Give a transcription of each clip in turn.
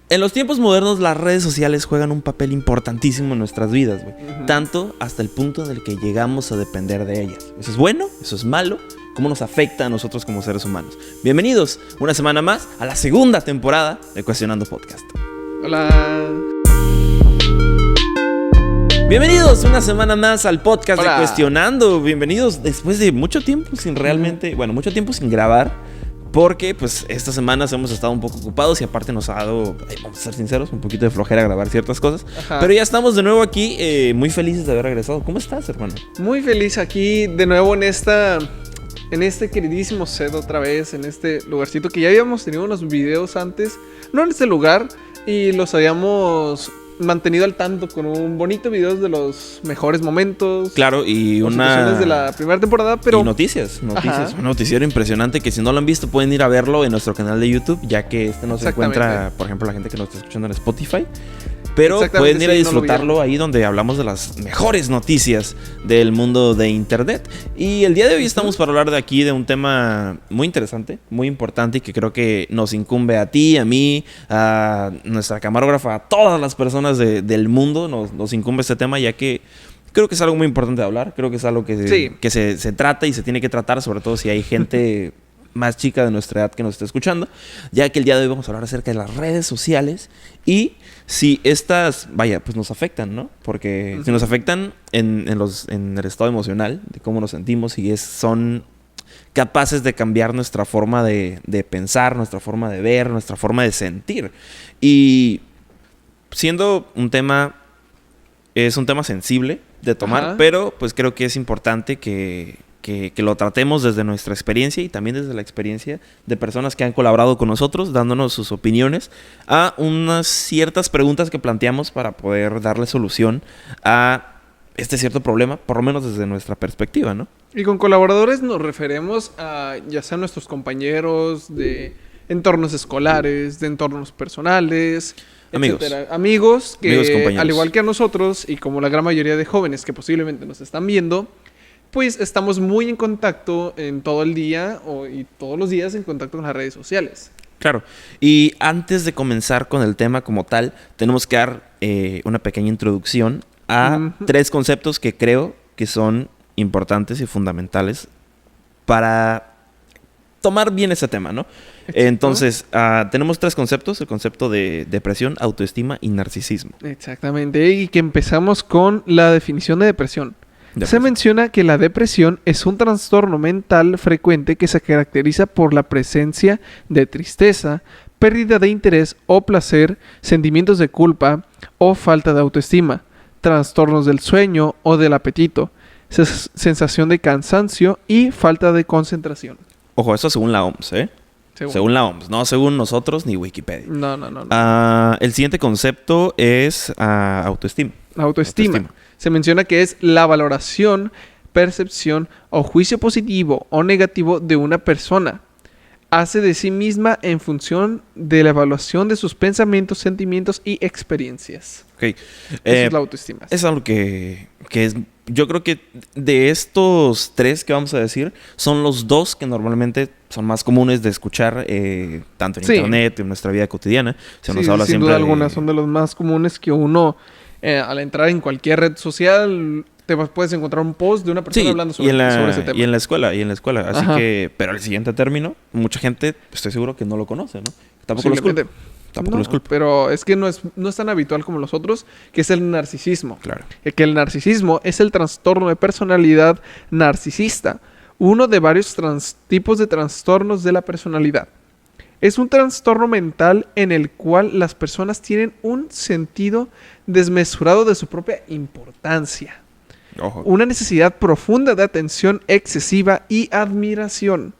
En los tiempos modernos las redes sociales juegan un papel importantísimo en nuestras vidas, güey. Tanto hasta el punto en el que llegamos a depender de ellas. ¿Eso es bueno? ¿Eso es malo? ¿Cómo nos afecta a nosotros como seres humanos? Bienvenidos una semana más a la segunda temporada de Cuestionando Podcast. Hola. Bienvenidos una semana más al podcast Hola. de Cuestionando. Bienvenidos después de mucho tiempo sin mucho tiempo sin grabar. Porque pues estas semanas hemos estado un poco ocupados y aparte nos ha dado, vamos a ser sinceros, un poquito de flojera grabar ciertas cosas. Ajá. Pero ya estamos de nuevo aquí, muy felices de haber regresado. ¿Cómo estás, hermano? Muy feliz aquí de nuevo en este queridísimo set otra vez, en este lugarcito que ya habíamos tenido unos videos antes, no en este lugar, y los habíamos mantenido al tanto con un bonito video de los mejores momentos. Claro, y situaciones de la primera temporada, pero... Y noticias, Ajá. un noticiero impresionante que si no lo han visto pueden ir a verlo en nuestro canal de YouTube, ya que este no se encuentra, por ejemplo, la gente que nos está escuchando en Spotify. Pero pueden ir a disfrutarlo ahí donde hablamos de las mejores noticias del mundo de internet. Y el día de hoy estamos para hablar de un tema muy interesante, muy importante y que creo que nos incumbe a ti, a mí, a nuestra camarógrafa, a todas las personas del mundo. Nos incumbe este tema ya que creo que es algo muy importante de hablar. Creo que es algo que se trata y se tiene que tratar, sobre todo si hay gente más chica de nuestra edad que nos está escuchando, ya que el día de hoy vamos a hablar acerca de las redes sociales y si estas, pues nos afectan, ¿no? Porque si nos afectan en el estado emocional, de cómo nos sentimos, y son capaces de cambiar nuestra forma de pensar, nuestra forma de ver, nuestra forma de sentir. Y siendo es un tema sensible de tomar, pero pues creo que es importante que lo tratemos desde nuestra experiencia y también desde la experiencia de personas que han colaborado con nosotros, dándonos sus opiniones a unas ciertas preguntas que planteamos para poder darle solución a este cierto problema, por lo menos desde nuestra perspectiva, ¿no? Y con colaboradores nos referimos a ya sean nuestros compañeros de entornos escolares, de entornos personales, etcétera. Amigos que al igual que a nosotros y como la gran mayoría de jóvenes que posiblemente nos están viendo, pues estamos muy en contacto en todo el día y todos los días en contacto con las redes sociales. Claro. Y antes de comenzar con el tema como tal, tenemos que dar una pequeña introducción a tres conceptos que creo que son importantes y fundamentales para tomar bien ese tema, ¿no? Exacto. Entonces, tenemos tres conceptos: el concepto de depresión, autoestima y narcisismo. Exactamente. Y que empezamos con la definición de depresión. Se menciona que la depresión es un trastorno mental frecuente que se caracteriza por la presencia de tristeza, pérdida de interés o placer, sentimientos de culpa o falta de autoestima, trastornos del sueño o del apetito, sensación de cansancio y falta de concentración. Ojo, eso según la OMS, ¿eh? Según la OMS, no según nosotros ni Wikipedia. No. El siguiente concepto es autoestima. Autoestima. Se menciona que es la valoración, percepción o juicio positivo o negativo de una persona. Hace de sí misma en función de la evaluación de sus pensamientos, sentimientos y experiencias. Ok. Eso es la autoestima. Es algo que es... Yo creo que de estos tres que vamos a decir, son los dos que normalmente son más comunes de escuchar, tanto en internet, en nuestra vida cotidiana. Nos habla sin siempre duda alguna, son de los más comunes que uno, al entrar en cualquier red social, te puedes encontrar un post de una persona hablando sobre ese tema. Y en la escuela. Así que, pero el siguiente término, mucha gente, estoy seguro que no lo conoce, ¿no? Tampoco lo escucha. Pero es que no es tan habitual como los otros, que es el narcisismo. Claro. Que el narcisismo es el trastorno de personalidad narcisista, uno de varios tipos de trastornos de la personalidad. Es un trastorno mental en el cual las personas tienen un sentido desmesurado de su propia importancia. Ojo. Una necesidad profunda de atención excesiva y admiración,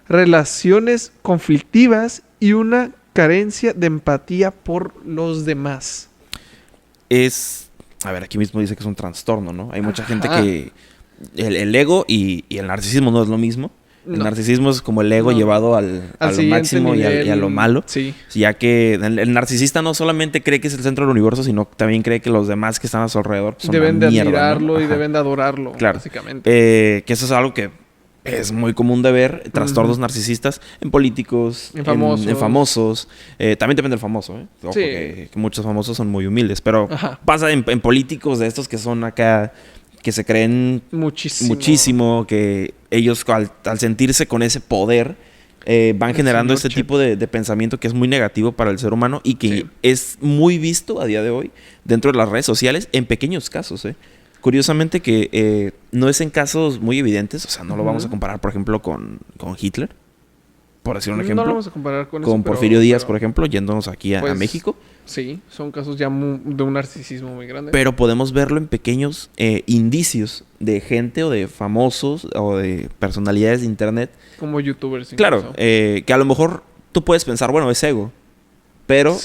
relaciones conflictivas y una carencia de empatía por los demás. Aquí mismo dice que es un trastorno, ¿no? Hay mucha gente que el ego y el narcisismo no es lo mismo. El narcisismo es como el ego llevado a lo máximo nivel, y a lo malo. Sí. Ya que el narcisista no solamente cree que es el centro del universo, sino también cree que los demás que están a su alrededor son deben de mierda, admirarlo, ¿no? Y Ajá. deben de adorarlo, claro. básicamente. Que eso es algo que es muy común de ver trastornos narcisistas en políticos, en famosos. También depende del famoso, ¿eh? Ojo, que muchos famosos son muy humildes, pero pasa en políticos de estos que son acá, que se creen muchísimo, que ellos al sentirse con ese poder van generando este tipo de pensamiento que es muy negativo para el ser humano y que es muy visto a día de hoy dentro de las redes sociales en pequeños casos, ¿eh? Curiosamente que no es en casos muy evidentes, o sea, no lo vamos a comparar, por ejemplo, con Hitler, por decir un ejemplo. No lo vamos a comparar con Porfirio Díaz, por ejemplo, yéndonos aquí a México. Sí, son casos ya de un narcisismo muy grande. Pero podemos verlo en pequeños indicios de gente o de famosos o de personalidades de internet. Como youtubers. Incluso. Claro, que a lo mejor tú puedes pensar, bueno, es ego. Pero,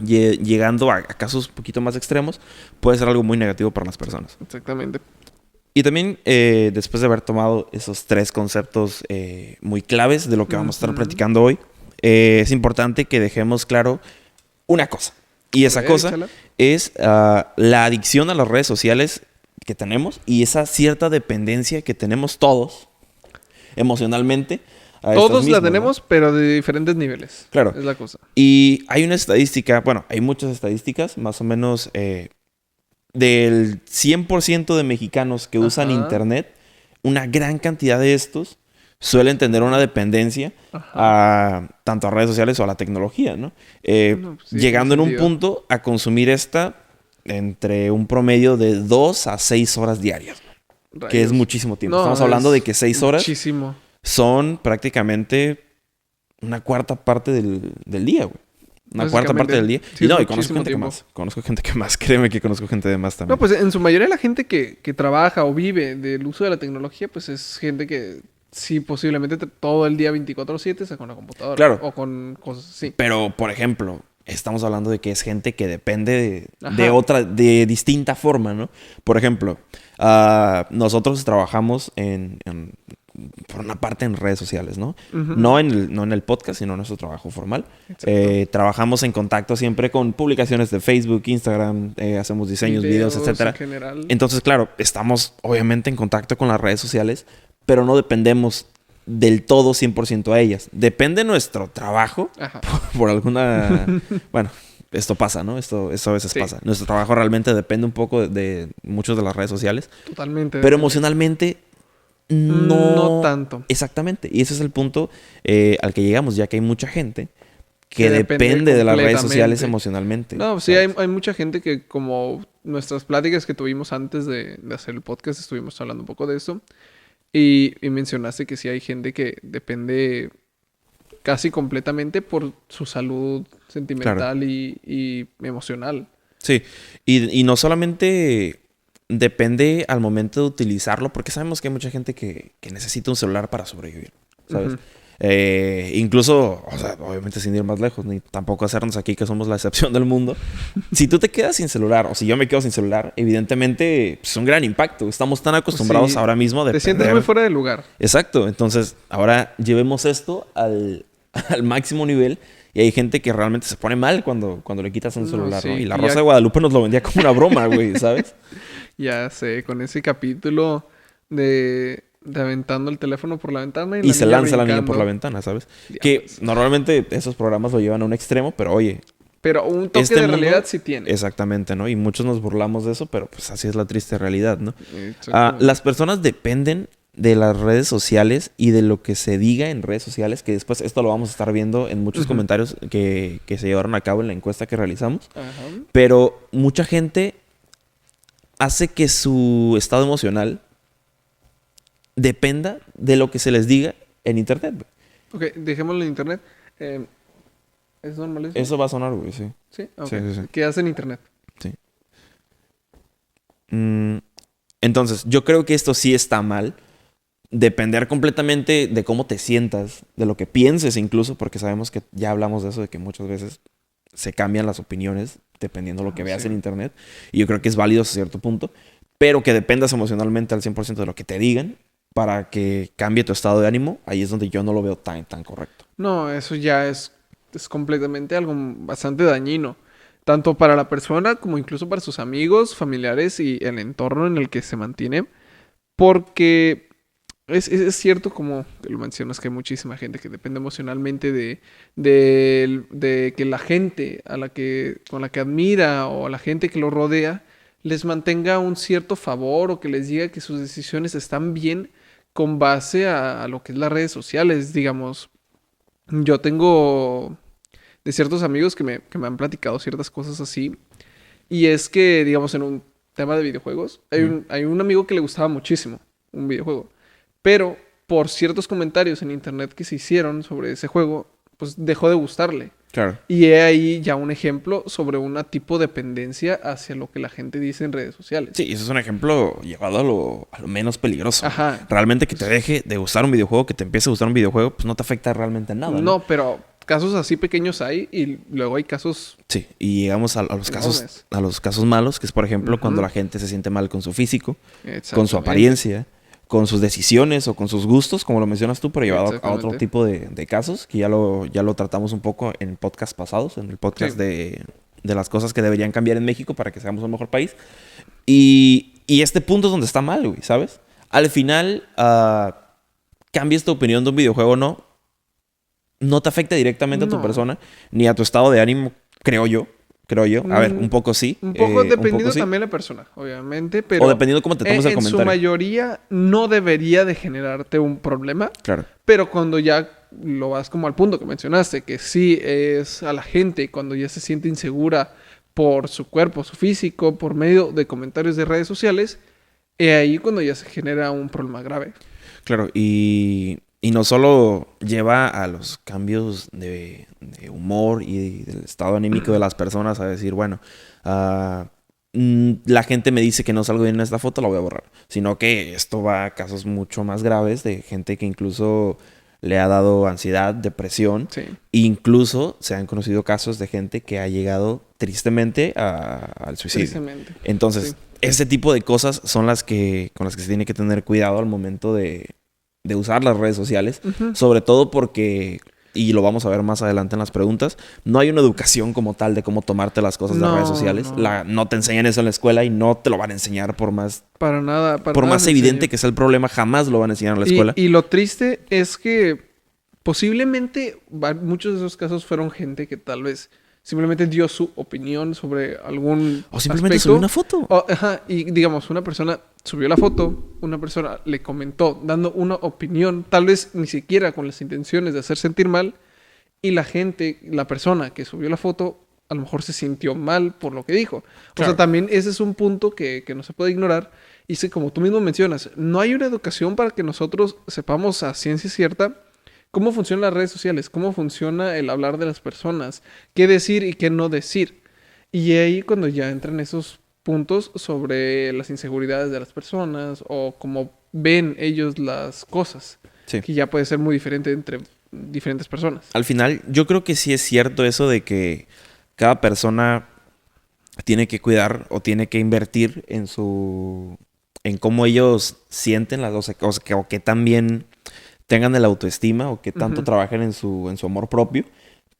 llegando a casos un poquito más extremos, puede ser algo muy negativo para las personas. Exactamente. Y también, después de haber tomado esos 3 conceptos muy claves de lo que vamos a estar platicando hoy, es importante que dejemos claro una cosa. Y esa cosa es la adicción a las redes sociales que tenemos y esa cierta dependencia que tenemos todos emocionalmente. Todos la tenemos, ¿no? Pero de diferentes niveles. Claro. Es la cosa. Y hay una estadística, bueno, hay muchas estadísticas, más o menos del 100% de mexicanos que usan internet, una gran cantidad de estos suelen tener una dependencia tanto a redes sociales o a la tecnología, ¿no? Llegando en un punto a consumir esta entre un promedio de 2 a 6 horas diarias, que es muchísimo tiempo. Estamos hablando de que 6 horas son prácticamente una cuarta parte del día, güey. Una cuarta parte del día. Sí, y conozco gente que más. Conozco gente que más. Créeme que conozco gente de más también. No, pues en su mayoría la gente que trabaja o vive del uso de la tecnología, pues es gente que sí posiblemente todo el día 24/7 está con la computadora. Claro. O con cosas así. Pero, por ejemplo, estamos hablando de que es gente que depende de distinta forma, ¿no? Por ejemplo, nosotros trabajamos por una parte en redes sociales, ¿no? No en el podcast, sino en nuestro trabajo formal. Trabajamos en contacto siempre con publicaciones de Facebook, Instagram, hacemos diseños, videos, etcétera. Entonces, claro, estamos obviamente en contacto con las redes sociales, pero no dependemos del todo 100% a ellas. Depende nuestro trabajo por alguna... bueno, esto pasa, ¿no? Esto a veces pasa. Nuestro trabajo realmente depende un poco de muchos de las redes sociales. Totalmente. Pero emocionalmente... No tanto. Exactamente. Y ese es el punto al que llegamos, ya que hay mucha gente que depende de las redes sociales emocionalmente. No, sí, hay mucha gente que, como nuestras pláticas que tuvimos antes de hacer el podcast, estuvimos hablando un poco de eso. Y mencionaste que sí hay gente que depende casi completamente por su salud sentimental y emocional. Sí, y no solamente... depende al momento de utilizarlo, porque sabemos que hay mucha gente que necesita un celular para sobrevivir, ¿sabes? Incluso, o sea, obviamente sin ir más lejos, ni tampoco hacernos aquí que somos la excepción del mundo. Si tú te quedas sin celular, o si yo me quedo sin celular, evidentemente es un gran impacto. Estamos tan acostumbrados ahora mismo a depender. Te sientes muy fuera de lugar. Exacto. Entonces, ahora llevemos esto al máximo nivel. Y hay gente que realmente se pone mal cuando le quitas un celular, ¿no? Y la Rosa de Guadalupe nos lo vendía como una broma, güey, ¿sabes? Ya sé, con ese capítulo de aventando el teléfono por la ventana y se lanza la niña por la ventana, ¿sabes? Ya, que pues, normalmente esos programas lo llevan a un extremo, pero oye... Pero un toque de realidad sí tiene. Exactamente, ¿no? Y muchos nos burlamos de eso, pero pues así es la triste realidad, ¿no? Las personas dependen de las redes sociales y de lo que se diga en redes sociales, que después esto lo vamos a estar viendo en muchos comentarios que se llevaron a cabo en la encuesta que realizamos. Pero mucha gente hace que su estado emocional dependa de lo que se les diga en internet. Ok, dejémoslo en internet. ¿Es normal eso? Eso va a sonar, güey, sí. ¿Sí? Okay. Sí. ¿Qué hace en internet? Sí. Entonces, yo creo que esto sí está mal. Depender completamente de cómo te sientas, de lo que pienses incluso, porque sabemos que ya hablamos de eso, de que muchas veces se cambian las opiniones dependiendo de lo que veas en internet. Y yo creo que es válido hasta cierto punto. Pero que dependas emocionalmente al 100% de lo que te digan para que cambie tu estado de ánimo, ahí es donde yo no lo veo tan correcto. No, eso ya es completamente algo bastante dañino. Tanto para la persona como incluso para sus amigos, familiares y el entorno en el que se mantiene. Porque Es cierto, como que lo mencionas, que hay muchísima gente que depende emocionalmente de que la gente con la que admira o a la gente que lo rodea les mantenga un cierto favor o que les diga que sus decisiones están bien con base a lo que es las redes sociales. Digamos, yo tengo de ciertos amigos que me han platicado ciertas cosas así. Y es que, digamos, en un tema de videojuegos, hay un amigo que le gustaba muchísimo un videojuego. Pero por ciertos comentarios en internet que se hicieron sobre ese juego, pues dejó de gustarle. Claro. Y he ahí ya un ejemplo sobre una tipo de dependencia hacia lo que la gente dice en redes sociales. Sí, eso es un ejemplo llevado a lo menos peligroso. Ajá. Realmente que te deje de gustar un videojuego, que te empiece a gustar un videojuego, pues no te afecta realmente en nada. No, pero casos así pequeños hay y luego hay casos... Sí, y llegamos a los casos malos, que es por ejemplo cuando la gente se siente mal con su físico, con su apariencia, con sus decisiones o con sus gustos, como lo mencionas tú, pero llevado a otro tipo de casos, que ya lo tratamos un poco en podcast pasados, en el podcast de las cosas que deberían cambiar en México para que seamos un mejor país. Y este punto es donde está mal, güey, ¿sabes? Al final, cambies tu opinión de un videojuego o no te afecta directamente a tu persona, ni a tu estado de ánimo, creo yo. A ver, un poco sí. Un poco dependiendo también de la persona, obviamente. Pero o dependiendo cómo te tomes el comentario. En su mayoría no debería de generarte un problema. Claro. Pero cuando ya lo vas como al punto que mencionaste, que sí es a la gente cuando ya se siente insegura por su cuerpo, su físico, por medio de comentarios de redes sociales, ahí cuando ya se genera un problema grave. Claro, y no solo lleva a los cambios de humor y del estado anímico de las personas a decir, bueno, la gente me dice que no salgo bien en esta foto, la voy a borrar. Sino que esto va a casos mucho más graves de gente que incluso le ha dado ansiedad, depresión. Sí. E incluso se han conocido casos de gente que ha llegado tristemente al suicidio. Tristemente. Entonces, ese tipo de cosas son con las que se tiene que tener cuidado al momento de usar las redes sociales. Sobre todo porque, y lo vamos a ver más adelante en las preguntas, no hay una educación como tal de cómo tomarte las cosas de redes sociales. No te enseñan eso en la escuela y no te lo van a enseñar por más... Para nada. Por más evidente que sea el problema, jamás lo van a enseñar en la escuela. Y lo triste es que posiblemente muchos de esos casos fueron gente que tal vez simplemente dio su opinión sobre algún o simplemente subió una foto. Y digamos, una persona subió la foto, una persona le comentó dando una opinión, tal vez ni siquiera con las intenciones de hacer sentir mal, y la persona que subió la foto, a lo mejor se sintió mal por lo que dijo. Claro. O sea, también ese es un punto que no se puede ignorar. Y como tú mismo mencionas, no hay una educación para que nosotros sepamos a ciencia cierta cómo funcionan las redes sociales, cómo funciona el hablar de las personas, qué decir y qué no decir. Y ahí cuando ya entran esos puntos sobre las inseguridades de las personas o cómo ven ellos las cosas, que ya puede ser muy diferente entre diferentes personas. Al final, yo creo que sí es cierto eso de que cada persona tiene que cuidar o tiene que invertir en cómo ellos sienten las cosas, o que también tengan el autoestima o que tanto trabajen en su amor propio.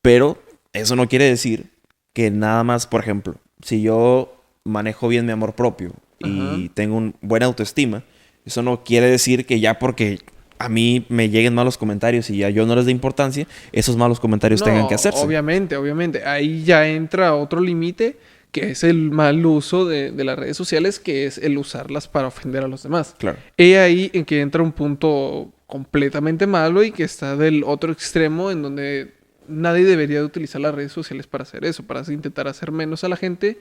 Pero eso no quiere decir que nada más, por ejemplo, si yo manejo bien mi amor propio y tengo una buena autoestima, eso no quiere decir que ya porque a mí me lleguen malos comentarios y ya yo no les dé importancia, esos malos comentarios tengan que hacerse. Obviamente. Ahí ya entra otro límite, que es el mal uso de las redes sociales, que es el usarlas para ofender a los demás. Claro. Y ahí en que entra un punto completamente malo y que está del otro extremo en donde nadie debería de utilizar las redes sociales para hacer eso, para intentar hacer menos a la gente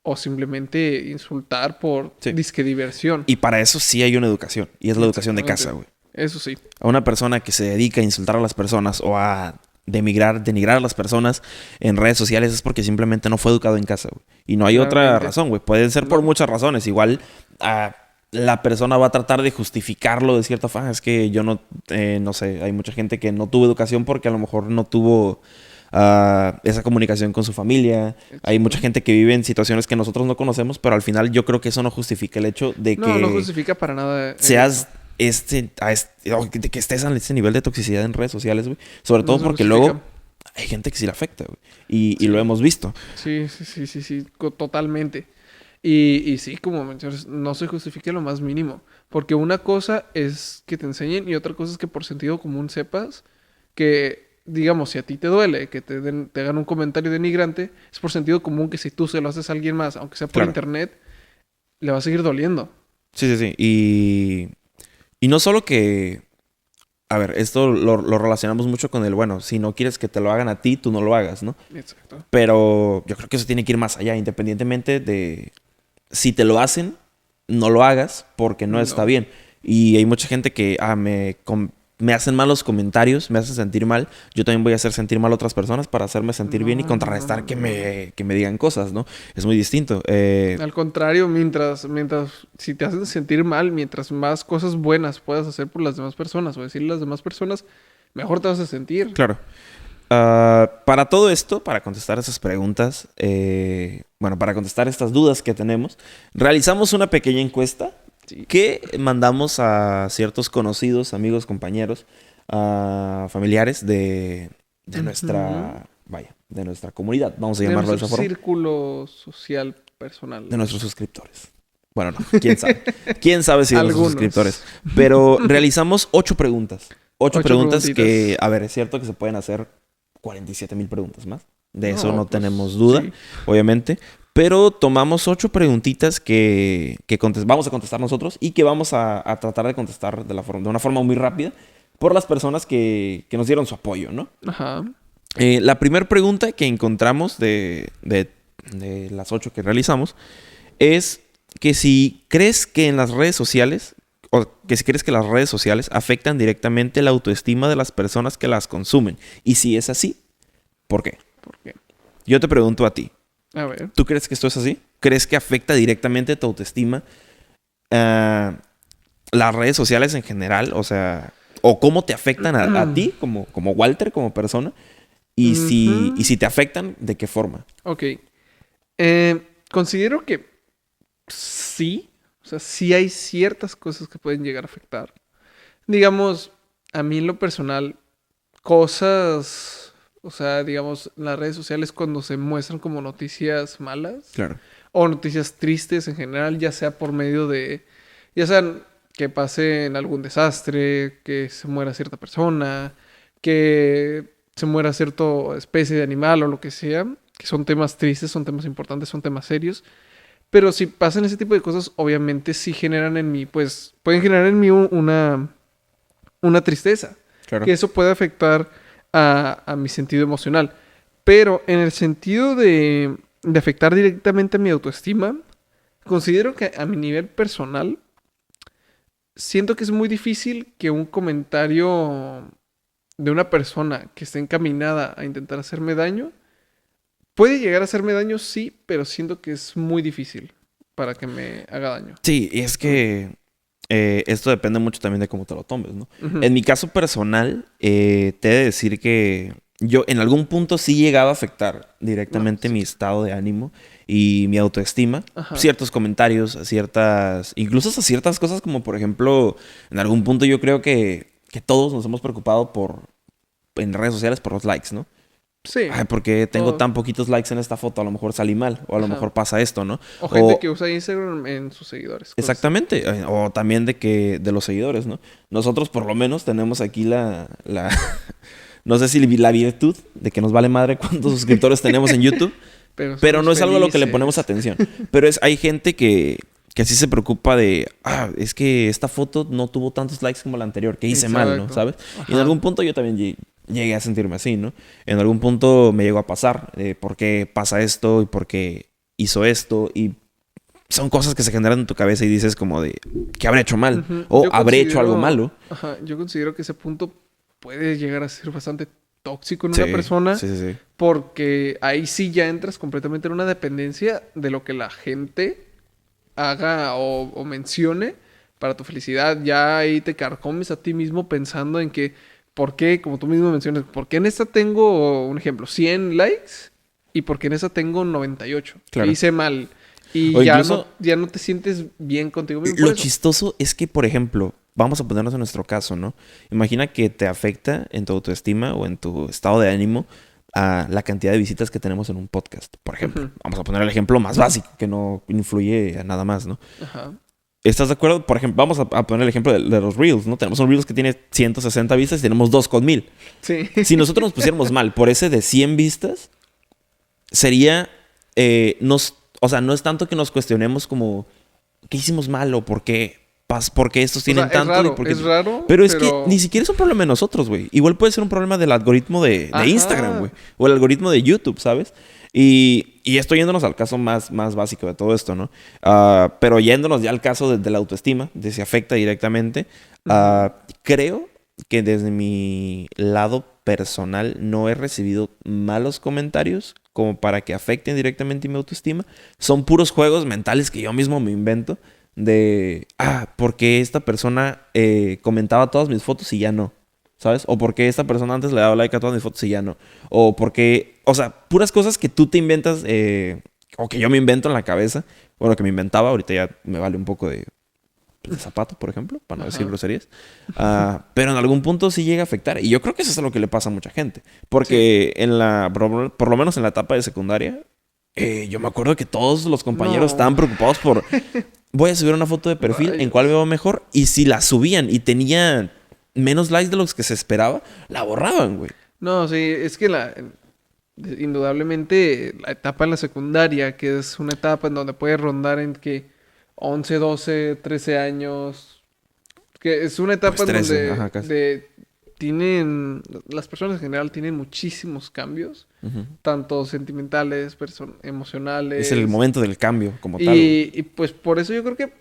o simplemente insultar por disque diversión. Y para eso sí hay una educación, y es la educación de casa, güey. Eso sí. A una persona que se dedica a insultar a las personas o a denigrar a las personas en redes sociales es porque simplemente no fue educado en casa, güey. Y no hay otra razón, güey. Pueden ser por muchas razones. Igual la persona va a tratar de justificarlo de cierta forma. Es que yo no sé, hay mucha gente que no tuvo educación porque a lo mejor no tuvo esa comunicación con su familia. Hay mucha gente que vive en situaciones que nosotros no conocemos, pero al final yo creo que eso no justifica el hecho de que... No justifica para nada. Seas que estés a este nivel de toxicidad en redes sociales, güey. Sobre todo porque luego hay gente que sí le afecta, güey. Y lo hemos visto. Sí, totalmente. Y sí, como mencionas, no se justifique lo más mínimo. Porque una cosa es que te enseñen y otra cosa es que por sentido común sepas que, digamos, si a ti te duele que te hagan un comentario denigrante, es por sentido común que si tú se lo haces a alguien más, aunque sea por internet, le va a seguir doliendo. Sí, sí, sí. Y no solo que... A ver, esto lo relacionamos mucho con el, bueno, si no quieres que te lo hagan a ti, tú no lo hagas, ¿no? Exacto. Pero yo creo que eso tiene que ir más allá, independientemente de si te lo hacen, no lo hagas porque no está bien. Y hay mucha gente que me hacen malos comentarios, me hacen sentir mal. Yo también voy a hacer sentir mal a otras personas para hacerme sentir bien y contrarrestar que me digan cosas, ¿no? Es muy distinto. Al contrario, mientras si te hacen sentir mal, mientras más cosas buenas puedas hacer por las demás personas o decirle a las demás personas, mejor te vas a sentir. Claro. Para todo esto, para contestar esas preguntas, para contestar estas dudas que tenemos, realizamos una pequeña encuesta que mandamos a ciertos conocidos, amigos, compañeros, familiares de nuestra, de nuestra comunidad, vamos a llamarlo de esa forma. Círculo social personal. De nuestros suscriptores. Bueno, no, quién sabe. Quién sabe si de nuestros suscriptores. Pero realizamos 8 preguntas. 8 preguntas que, a ver, es cierto que se pueden hacer 47,000 preguntas más. De eso no tenemos duda, obviamente. Pero tomamos 8 preguntitas que vamos a contestar nosotros y que vamos a tratar de contestar de una forma muy rápida por las personas que nos dieron su apoyo, ¿no? Ajá. La primera pregunta que encontramos de las 8 que realizamos es que si crees que en las redes sociales, o que si crees que las redes sociales afectan directamente la autoestima de las personas que las consumen. Y si es así, ¿por qué? ¿Por qué? Yo te pregunto a ti. A ver. ¿Tú crees que esto es así? ¿Crees que afecta directamente tu autoestima las redes sociales en general? O sea, o cómo te afectan a ti como Walter, como persona. Y si te afectan, ¿de qué forma? Ok. Considero que sí. O sea, sí hay ciertas cosas que pueden llegar a afectar. Digamos, a mí en lo personal, cosas... O sea, digamos, las redes sociales cuando se muestran como noticias malas. Claro. O noticias tristes en general, ya sea por medio de... Ya sea que pase en algún desastre, que se muera cierta persona, que se muera cierta especie de animal o lo que sea. Que son temas tristes, son temas importantes, son temas serios. Pero si pasan ese tipo de cosas, obviamente sí generan en mí, pues... Pueden generar en mí una tristeza. Claro. Que eso puede afectar a mi sentido emocional. Pero en el sentido de afectar directamente a mi autoestima, considero que a mi nivel personal, siento que es muy difícil que un comentario de una persona que esté encaminada a intentar hacerme daño, puede llegar a hacerme daño, sí, pero siento que es muy difícil para que me haga daño. Sí, y es que... esto depende mucho también de cómo te lo tomes, ¿no? Uh-huh. En mi caso personal, te he de decir que yo en algún punto sí llegaba a afectar directamente mi estado de ánimo y mi autoestima. Ajá. Ciertos comentarios, incluso a ciertas cosas como por ejemplo, en algún punto yo creo que todos nos hemos preocupado en redes sociales por los likes, ¿no? Sí. Ay, porque tengo tan poquitos likes en esta foto, a lo mejor salí mal, o a lo mejor pasa esto, ¿no? O gente que usa Instagram en sus seguidores. Exactamente, o también de los seguidores, ¿no? Nosotros por lo menos tenemos aquí no sé si la virtud de que nos vale madre cuántos suscriptores tenemos en YouTube, pero no es algo a lo que le ponemos atención. Pero hay gente que sí se preocupa de, es que esta foto no tuvo tantos likes como la anterior, que hice mal, ¿no? ¿Sabes? Ajá. Y en algún punto yo también llegué a sentirme así, ¿no? En algún punto me llegó a pasar por qué pasa esto y por qué hizo esto. Y son cosas que se generan en tu cabeza y dices como de, ¿qué habré hecho mal? Uh-huh. O habré hecho algo malo. Ajá, yo considero que ese punto puede llegar a ser bastante tóxico en una persona. Sí. Porque ahí sí ya entras completamente en una dependencia de lo que la gente haga o mencione para tu felicidad. Ya ahí te carcomes a ti mismo pensando en que ¿por qué, como tú mismo mencionas, por qué en esta tengo, un ejemplo, 100 likes y por qué en esa tengo 98? Claro. Hice mal. Y ya no te sientes bien contigo mismo. Lo chistoso es que, por ejemplo, vamos a ponernos en nuestro caso, ¿no? Imagina que te afecta en tu autoestima o en tu estado de ánimo a la cantidad de visitas que tenemos en un podcast, por ejemplo. Vamos a poner el ejemplo más básico, que no influye a nada más, ¿no? Ajá. ¿Estás de acuerdo? Por ejemplo, vamos a poner el ejemplo de los Reels, ¿no? Tenemos un Reels que tiene 160 vistas y tenemos 2 con 1000. Sí. Si nosotros nos pusiéramos mal por ese de 100 vistas, sería... o sea, no es tanto que nos cuestionemos como... ¿Qué hicimos mal o por qué estos tienen tanto? Es raro. Pero es que ni siquiera es un problema de nosotros, güey. Igual puede ser un problema del algoritmo de Instagram, güey. O el algoritmo de YouTube, ¿sabes? Y esto yéndonos al caso más básico de todo esto, ¿no? Pero yéndonos ya al caso de la autoestima, de si afecta directamente, creo que desde mi lado personal no he recibido malos comentarios como para que afecten directamente mi autoestima. Son puros juegos mentales que yo mismo me invento de, porque esta persona comentaba todas mis fotos y ya no, ¿sabes? O porque esta persona antes le daba like a todas mis fotos y ya no. O porque, o sea, puras cosas que tú te inventas o que yo me invento en la cabeza. Bueno, que me inventaba, ahorita ya me vale un poco de zapato, por ejemplo, para no decir groserías. Pero en algún punto sí llega a afectar. Y yo creo que eso es lo que le pasa a mucha gente. Porque por lo menos en la etapa de secundaria, yo me acuerdo que todos los compañeros estaban preocupados por... Voy a subir una foto de perfil, ¿en cuál veo mejor? Y si la subían y tenía menos likes de los que se esperaba, la borraban, güey. No, sí, es que indudablemente la etapa de la secundaria, que es una etapa en donde puedes rondar en que 11, 12, 13 años, que es una etapa pues 13, en donde las personas en general tienen muchísimos cambios, tanto sentimentales, emocionales. Es el momento del cambio como tal. Y pues por eso yo creo que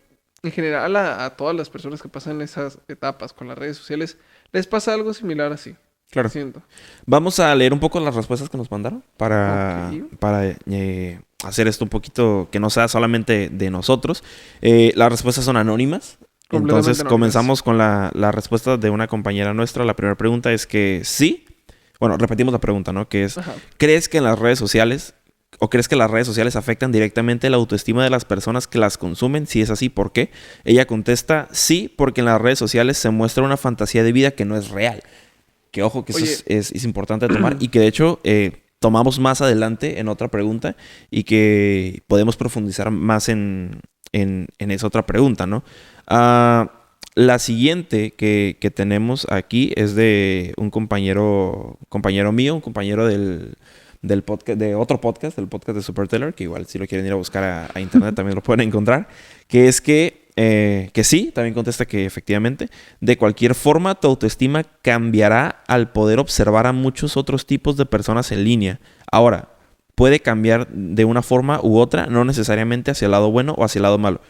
en general a todas las personas que pasan esas etapas con las redes sociales, les pasa algo similar así. Claro. Siento. Vamos a leer un poco las respuestas que nos mandaron para hacer esto un poquito que no sea solamente de nosotros. Las respuestas son anónimas. Entonces comenzamos con la respuesta de una compañera nuestra. La primera pregunta es que sí. Bueno, repetimos la pregunta, ¿no? Que es, ¿crees que las redes sociales afectan directamente la autoestima de las personas que las consumen? Si es así, ¿por qué? Ella contesta, sí, porque en las redes sociales se muestra una fantasía de vida que no es real. Que ojo, que eso es importante tomar y que de hecho tomamos más adelante en otra pregunta y que podemos profundizar más en esa otra pregunta, ¿no? La siguiente que tenemos aquí es de un compañero mío, un compañero del podcast, de otro podcast, del podcast de Superteller, que igual si lo quieren ir a buscar a internet también lo pueden encontrar, que es que sí, también contesta que efectivamente, de cualquier forma tu autoestima cambiará al poder observar a muchos otros tipos de personas en línea. Ahora, puede cambiar de una forma u otra, no necesariamente hacia el lado bueno o hacia el lado malo.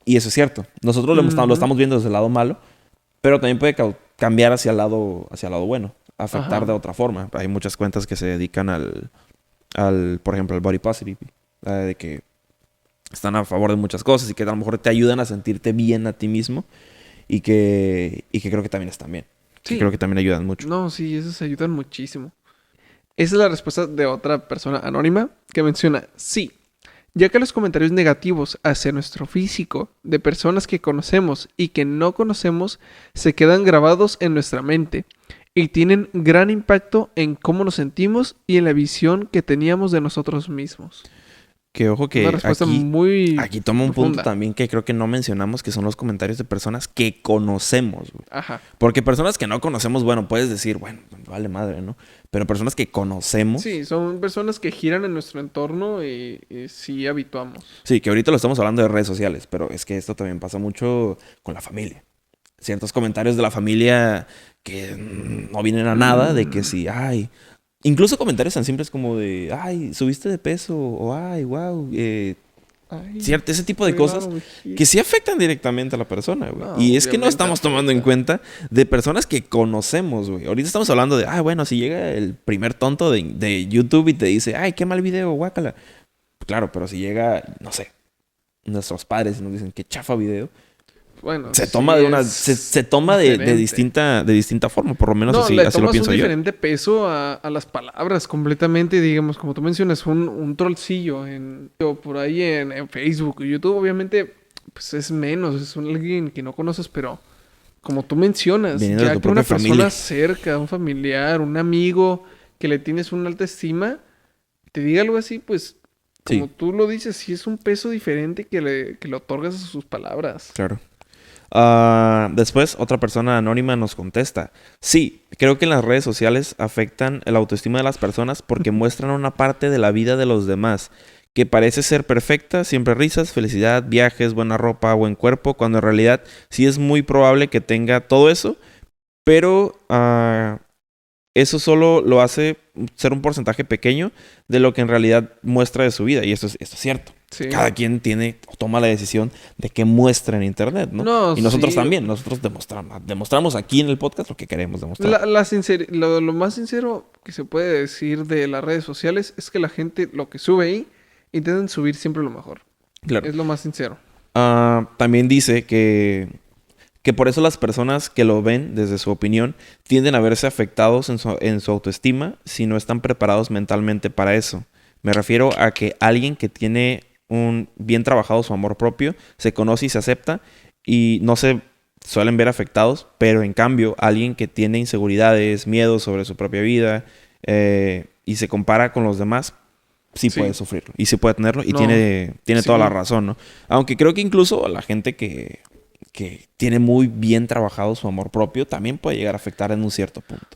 Y eso es cierto. Nosotros lo estamos viendo desde el lado malo, pero también puede cambiar hacia el lado bueno, afectar de otra forma. Hay muchas cuentas que se dedican por ejemplo, al body positive, de que están a favor de muchas cosas y que a lo mejor te ayudan a sentirte bien a ti mismo y que creo que también están bien. Sí. Que creo que también ayudan mucho. No, sí, esos ayudan muchísimo. Esa es la respuesta de otra persona anónima que menciona, sí, ya que los comentarios negativos hacia nuestro físico de personas que conocemos y que no conocemos se quedan grabados en nuestra mente y tienen gran impacto en cómo nos sentimos y en la visión que teníamos de nosotros mismos. Que ojo que una respuesta aquí toma un punto también que creo que no mencionamos, que son los comentarios de personas que conocemos, güey. Ajá. Porque personas que no conocemos, bueno, puedes decir, bueno, vale madre, ¿no? Pero personas que conocemos... Sí, son personas que giran en nuestro entorno y sí habituamos. Sí, que ahorita lo estamos hablando de redes sociales, pero es que esto también pasa mucho con la familia. Ciertos comentarios de la familia que no vienen a nada, de que sí, ay... Incluso comentarios tan simples como de, ay, subiste de peso, o ay, wow, cierto, ese tipo de cosas que sí afectan directamente a la persona, güey. No, y es que no estamos tomando en cuenta de personas que conocemos, güey. Ahorita estamos hablando de, bueno, si llega el primer tonto de YouTube y te dice, ay, qué mal video, guácala. Claro, pero si llega, no sé, nuestros padres y nos dicen, qué chafa video. Bueno, se toma de distinta forma, por lo menos así lo pienso yo. Le tomas un diferente peso a las palabras completamente, digamos, como tú mencionas, un trollcillo por ahí en Facebook y YouTube, obviamente, pues es menos, es alguien que no conoces, pero como tú mencionas, ya que una persona cerca, un familiar, un amigo que le tienes una alta estima, te diga algo así, pues, como tú lo dices, sí es un peso diferente que le otorgas a sus palabras. Claro. Después, otra persona anónima nos contesta. Sí, creo que las redes sociales afectan la autoestima de las personas porque muestran una parte de la vida de los demás que parece ser perfecta, siempre risas, felicidad, viajes, buena ropa, buen cuerpo, cuando en realidad sí es muy probable que tenga todo eso, pero eso solo lo hace ser un porcentaje pequeño de lo que en realidad muestra de su vida. Y esto es cierto. Sí. Cada quien toma la decisión de qué muestra en internet, ¿no? Y nosotros también. Nosotros demostramos aquí en el podcast lo que queremos demostrar. Lo más sincero que se puede decir de las redes sociales es que la gente lo que sube ahí intentan subir siempre lo mejor. Claro. Es lo más sincero. También dice que por eso las personas que lo ven desde su opinión tienden a verse afectados en su autoestima si no están preparados mentalmente para eso. Me refiero a que alguien que tiene bien trabajado su amor propio, se conoce y se acepta y no se suelen ver afectados, pero en cambio alguien que tiene inseguridades, miedos sobre su propia vida y se compara con los demás, sí puede sufrirlo y sí puede tenerlo y tiene toda la razón, ¿no? Aunque creo que incluso la gente que tiene muy bien trabajado su amor propio también puede llegar a afectar en un cierto punto.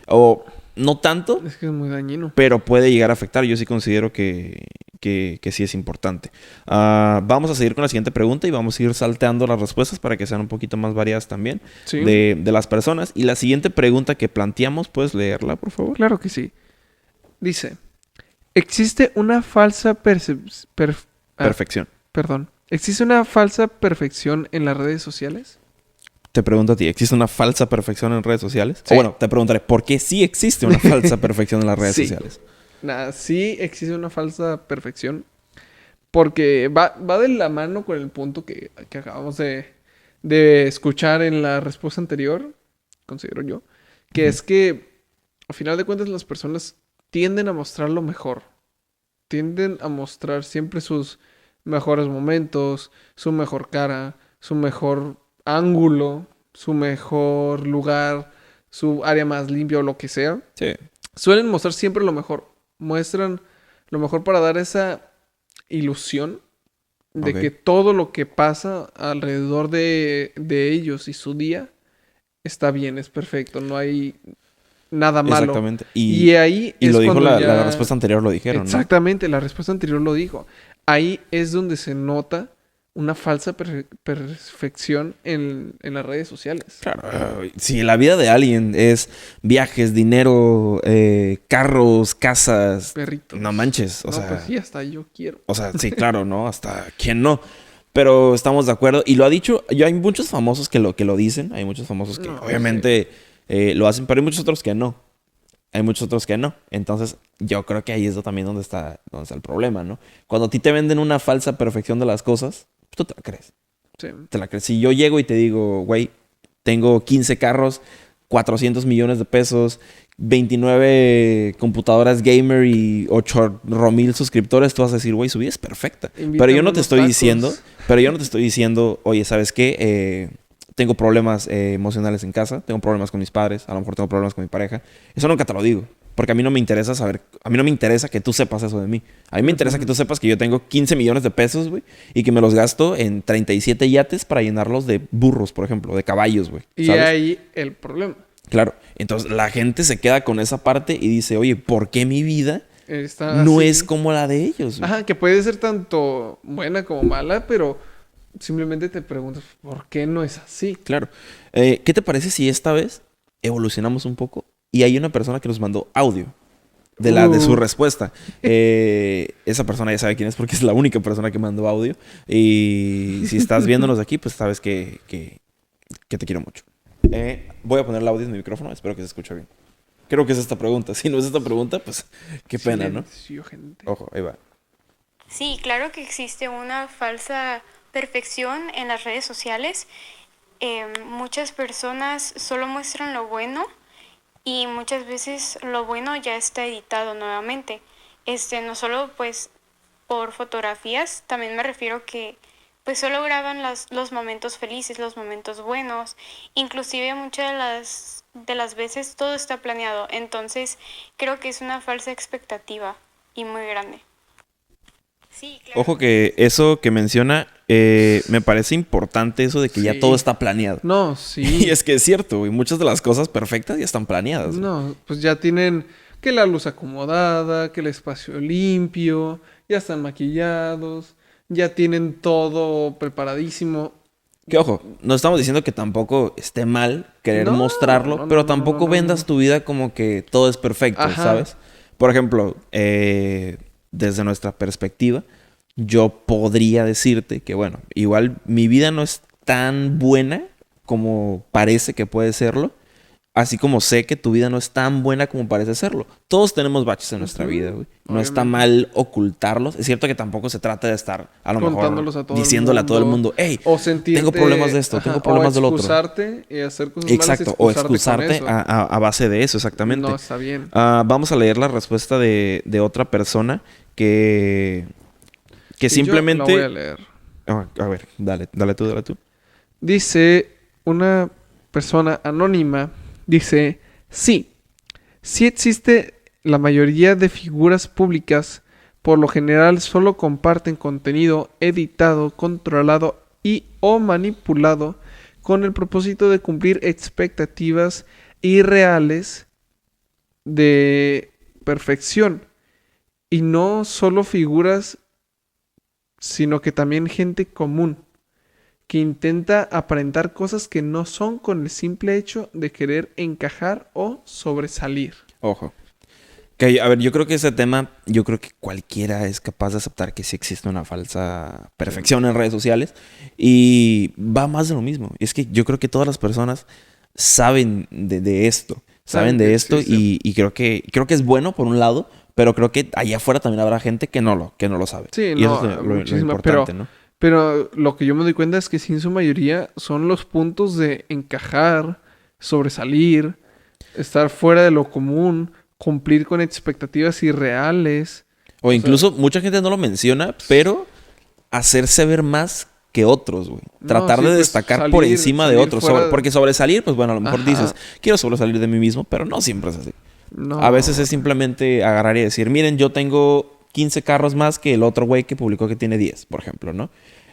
O no tanto. Es que es muy dañino. Pero puede llegar a afectar. Yo sí considero que sí es importante. Vamos a seguir con la siguiente pregunta y vamos a ir salteando las respuestas para que sean un poquito más variadas también de las personas. Y la siguiente pregunta que planteamos, ¿puedes leerla, por favor? Claro que sí. Dice, ¿existe una falsa perfección? Perdón. ¿Existe una falsa perfección en las redes sociales? Te pregunto a ti, ¿existe una falsa perfección en redes sociales? Sí. O bueno, te preguntaré, ¿por qué sí existe una falsa perfección en las redes sociales? Sí existe una falsa perfección. Porque va de la mano con el punto que acabamos de escuchar en la respuesta anterior, considero yo, que es que, al final de cuentas, las personas tienden a mostrar lo mejor. Tienden a mostrar siempre sus mejores momentos, su mejor cara, su mejor ángulo, su mejor lugar, su área más limpia o lo que sea. Sí. Suelen mostrar siempre lo mejor. Muestran lo mejor para dar esa ilusión de que todo lo que pasa alrededor de ellos y su día está bien, es perfecto, no hay nada malo. Exactamente. Y ahí es lo dijo cuando la respuesta anterior, lo dijeron, exactamente, ¿no? La respuesta anterior lo dijo. Ahí es donde se nota una falsa perfección en las redes sociales. Claro. Si la vida de alguien es viajes, dinero, carros, casas... Perritos. No manches, o sea... pues sí, hasta yo quiero. O sea, sí, claro, ¿no? Hasta quién no. Pero estamos de acuerdo. Y lo ha dicho... Hay muchos famosos que lo dicen. Hay muchos famosos que obviamente lo hacen, pero hay muchos otros que no. Hay muchos otros que no. Entonces, yo creo que ahí es también donde está el problema, ¿no? Cuando a ti te venden una falsa perfección de las cosas, tú te la crees. Sí. Te la crees. Si yo llego y te digo, güey, tengo 15 carros, 400 millones de pesos, 29 computadoras gamer y 8,000 suscriptores, tú vas a decir, güey, su vida es perfecta. Pero yo no te estoy diciendo, oye, ¿sabes qué? Tengo problemas emocionales en casa, tengo problemas con mis padres, a lo mejor tengo problemas con mi pareja. Eso nunca te lo digo, porque a mí no me interesa saber, a mí no me interesa que tú sepas eso de mí. A mí me interesa que tú sepas que yo tengo 15 millones de pesos, güey, y que me los gasto en 37 yates para llenarlos de burros, por ejemplo, de caballos, güey. Y ahí el problema. Claro, entonces la gente se queda con esa parte y dice, oye, ¿por qué mi vida no es como la de ellos, güey? Ajá, que puede ser tanto buena como mala, pero... simplemente te preguntas, ¿por qué no es así? Claro. ¿Qué te parece si esta vez evolucionamos un poco? Y hay una persona que nos mandó audio de su respuesta. Esa persona ya sabe quién es porque es la única persona que mandó audio. Y si estás viéndonos aquí, pues sabes que te quiero mucho. Voy a poner el audio en mi micrófono. Espero que se escuche bien. Creo que es esta pregunta. Si no es esta pregunta, pues qué pena, ¿no? Gente. Ojo, ahí va. Sí, claro que existe una falsa perfección en las redes sociales. Muchas personas solo muestran lo bueno y muchas veces lo bueno ya está editado nuevamente. No solo pues por fotografías, también me refiero que pues solo graban los momentos felices, los momentos buenos. Inclusive muchas de las veces todo está planeado. Entonces creo que es una falsa expectativa y muy grande. Sí, claro. Ojo que eso que menciona, me parece importante eso de que ya todo está planeado. No, sí. Y es que es cierto, güey. Muchas de las cosas perfectas ya están planeadas. No, pues ya tienen que la luz acomodada, que el espacio limpio, ya están maquillados, ya tienen todo preparadísimo. Que ojo, no estamos diciendo que tampoco esté mal querer mostrarlo, pero tampoco vendas tu vida como que todo es perfecto, ¿sabes? Por ejemplo, desde nuestra perspectiva, yo podría decirte que, bueno, igual mi vida no es tan buena como parece que puede serlo, así como sé que tu vida no es tan buena como parece serlo. Todos tenemos baches en nuestra vida, güey. No está mal ocultarlos. Es cierto que tampoco se trata de estar, a lo mejor, diciéndole a todo el mundo, hey, tengo problemas de esto, tengo problemas del otro. O excusarte y hacer cosas malas. O excusarte a base de eso, exactamente. No, está bien. Vamos a leer la respuesta de otra persona que simplemente... Yo la voy a leer. A ver, dale tú. Dice una persona anónima, dice, sí existe la mayoría de figuras públicas, por lo general solo comparten contenido editado, controlado y o manipulado con el propósito de cumplir expectativas irreales de perfección. Y no solo figuras, sino que también gente común, que intenta aparentar cosas que no son con el simple hecho de querer encajar o sobresalir. Ojo. Que, a ver, yo creo que ese tema, yo creo que cualquiera es capaz de aceptar que sí existe una falsa perfección en redes sociales. Y va más de lo mismo. Es que yo creo que todas las personas saben de esto. Saben de esto y creo que es bueno por un lado, pero creo que allá afuera también habrá gente que no lo sabe. Sí, y eso es lo importante, ¿no? Pero lo que yo me doy cuenta es que sí, en su mayoría son los puntos de encajar, sobresalir, estar fuera de lo común, cumplir con expectativas irreales. O incluso mucha gente no lo menciona, pero hacerse ver más que otros, güey. Tratar de destacar por encima de otros. Porque sobresalir, pues bueno, a lo mejor dices, quiero sobresalir de mí mismo, pero no siempre es así. No. A veces es simplemente agarrar y decir, miren, yo tengo 15 carros más que el otro güey que publicó que tiene 10, por ejemplo, ¿no?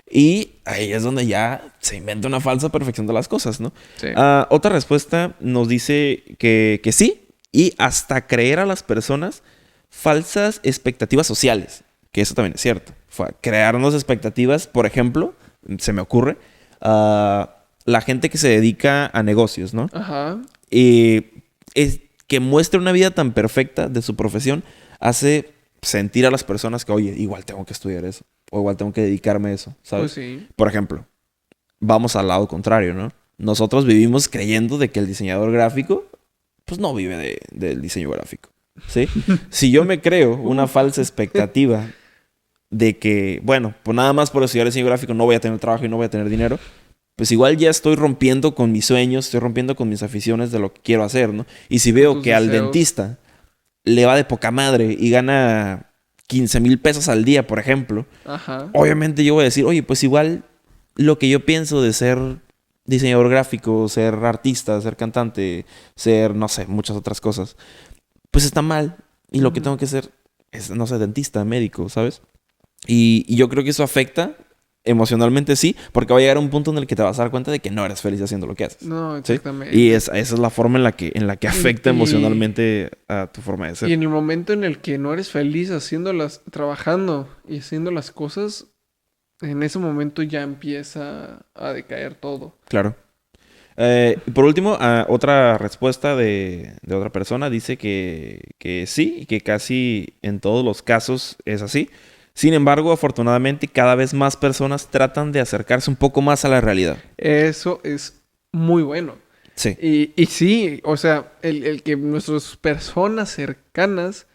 Y ahí es donde ya se inventa una falsa perfección de las cosas, ¿no? Sí. Otra respuesta nos dice que sí, y hasta creer a las personas falsas expectativas sociales, que eso también es cierto. Crearnos expectativas, por ejemplo, se me ocurre, la gente que se dedica a negocios, ¿no? Ajá. Es que muestre una vida tan perfecta de su profesión hace sentir a las personas que, oye, igual tengo que estudiar eso. O igual tengo que dedicarme a eso, ¿sabes? Pues sí. Por ejemplo, vamos al lado contrario, ¿no? Nosotros vivimos creyendo de que el diseñador gráfico, pues no vive del diseño gráfico, ¿sí? Si yo me creo una falsa expectativa de que, bueno, pues nada más por estudiar diseño gráfico no voy a tener trabajo y no voy a tener dinero, pues igual ya estoy rompiendo con mis sueños, estoy rompiendo con mis aficiones de lo que quiero hacer, ¿no? Y si veo que al dentista le va de poca madre y gana 15,000 pesos al día, por ejemplo, obviamente yo voy a decir, oye, pues igual lo que yo pienso de ser diseñador gráfico, ser artista, ser cantante, ser, no sé, muchas otras cosas, pues está mal. Y lo que tengo que ser es, no sé, dentista, médico, ¿sabes? Y yo creo que eso afecta emocionalmente, sí, porque va a llegar a un punto en el que te vas a dar cuenta de que no eres feliz haciendo lo que haces. No, exactamente. ¿Sí? Y esa es la forma en la que afecta emocionalmente a tu forma de ser. Y en el momento en el que no eres feliz trabajando y haciendo las cosas, en ese momento ya empieza a decaer todo. Claro. Por último, otra respuesta de otra persona dice que sí, y que casi en todos los casos es así. Sin embargo, afortunadamente, cada vez más personas tratan de acercarse un poco más a la realidad. Eso es muy bueno. Sí. Y sí, o sea, el que nuestras personas cercanas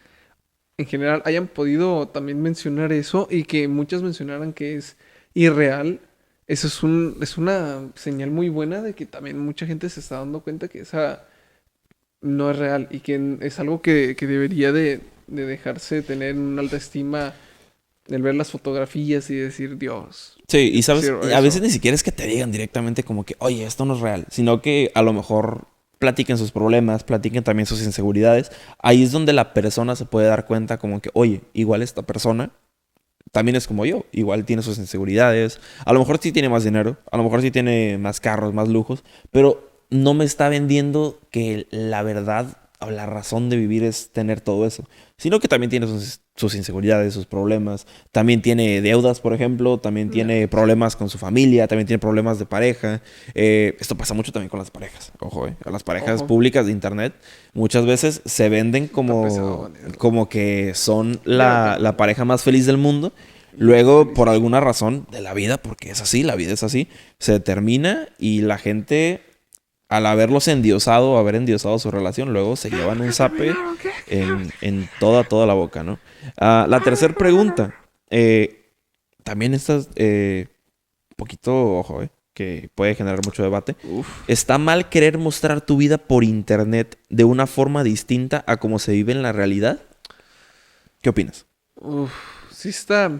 en general hayan podido también mencionar eso y que muchas mencionaran que es irreal, eso es una señal muy buena de que también mucha gente se está dando cuenta que esa no es real y que es algo que debería de dejarse tener una alta estima El ver las fotografías y decir, Dios. Sí, y sabes, a veces ni siquiera es que te digan directamente como que, oye, esto no es real, sino que a lo mejor platiquen sus problemas, platiquen también sus inseguridades. Ahí es donde la persona se puede dar cuenta como que, oye, igual esta persona también es como yo, igual tiene sus inseguridades, a lo mejor sí tiene más dinero, a lo mejor sí tiene más carros, más lujos, pero no me está vendiendo que la verdad o la razón de vivir es tener todo eso, sino que también tiene sus inseguridades, sus problemas, también tiene deudas, por ejemplo, también tiene problemas con su familia, también tiene problemas de pareja. Esto pasa mucho también con las parejas, ojo, a las parejas públicas de internet muchas veces se venden como que son la pareja más feliz del mundo. Luego, por alguna razón de la vida, porque es así, la vida es así, se termina y la gente, al haberlos endiosado, haber endiosado su relación, luego se llevan un zape en toda la boca, ¿no? La tercera pregunta. También esta es poquito, ojo, que puede generar mucho debate. ¿Está mal querer mostrar tu vida por internet de una forma distinta a cómo se vive en la realidad? ¿Qué opinas? Sí está...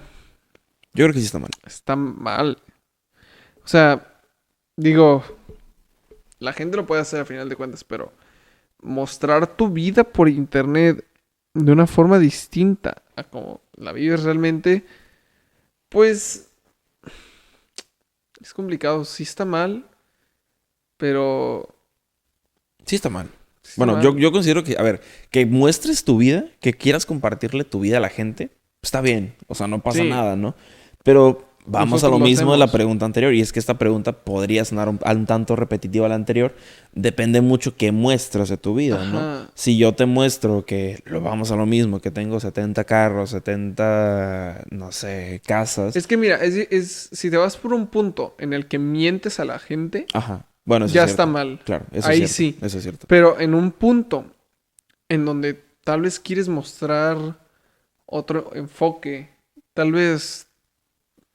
Yo creo que sí está mal. Está mal. O sea, digo... La gente lo puede hacer a final de cuentas, pero mostrar tu vida por internet de una forma distinta a como la vives realmente, pues es complicado. Sí está mal, pero... Sí está mal. Sí está mal. Yo considero que, a ver, que muestres tu vida, que quieras compartirle tu vida a la gente, está bien. O sea, no pasa nada, ¿no? Pero... Vamos a lo mismo de la pregunta anterior. Y es que esta pregunta podría sonar un tanto repetitiva a la anterior. Depende mucho qué muestras de tu vida, ¿no? Si yo te muestro que vamos a lo mismo, que tengo 70 carros, 70, no sé, casas. Es que mira, si te vas por un punto en el que mientes a la gente, bueno, eso ya es está mal. Claro, eso ahí es cierto. Sí. Eso es cierto. Pero en un punto en donde tal vez quieres mostrar otro enfoque, tal vez...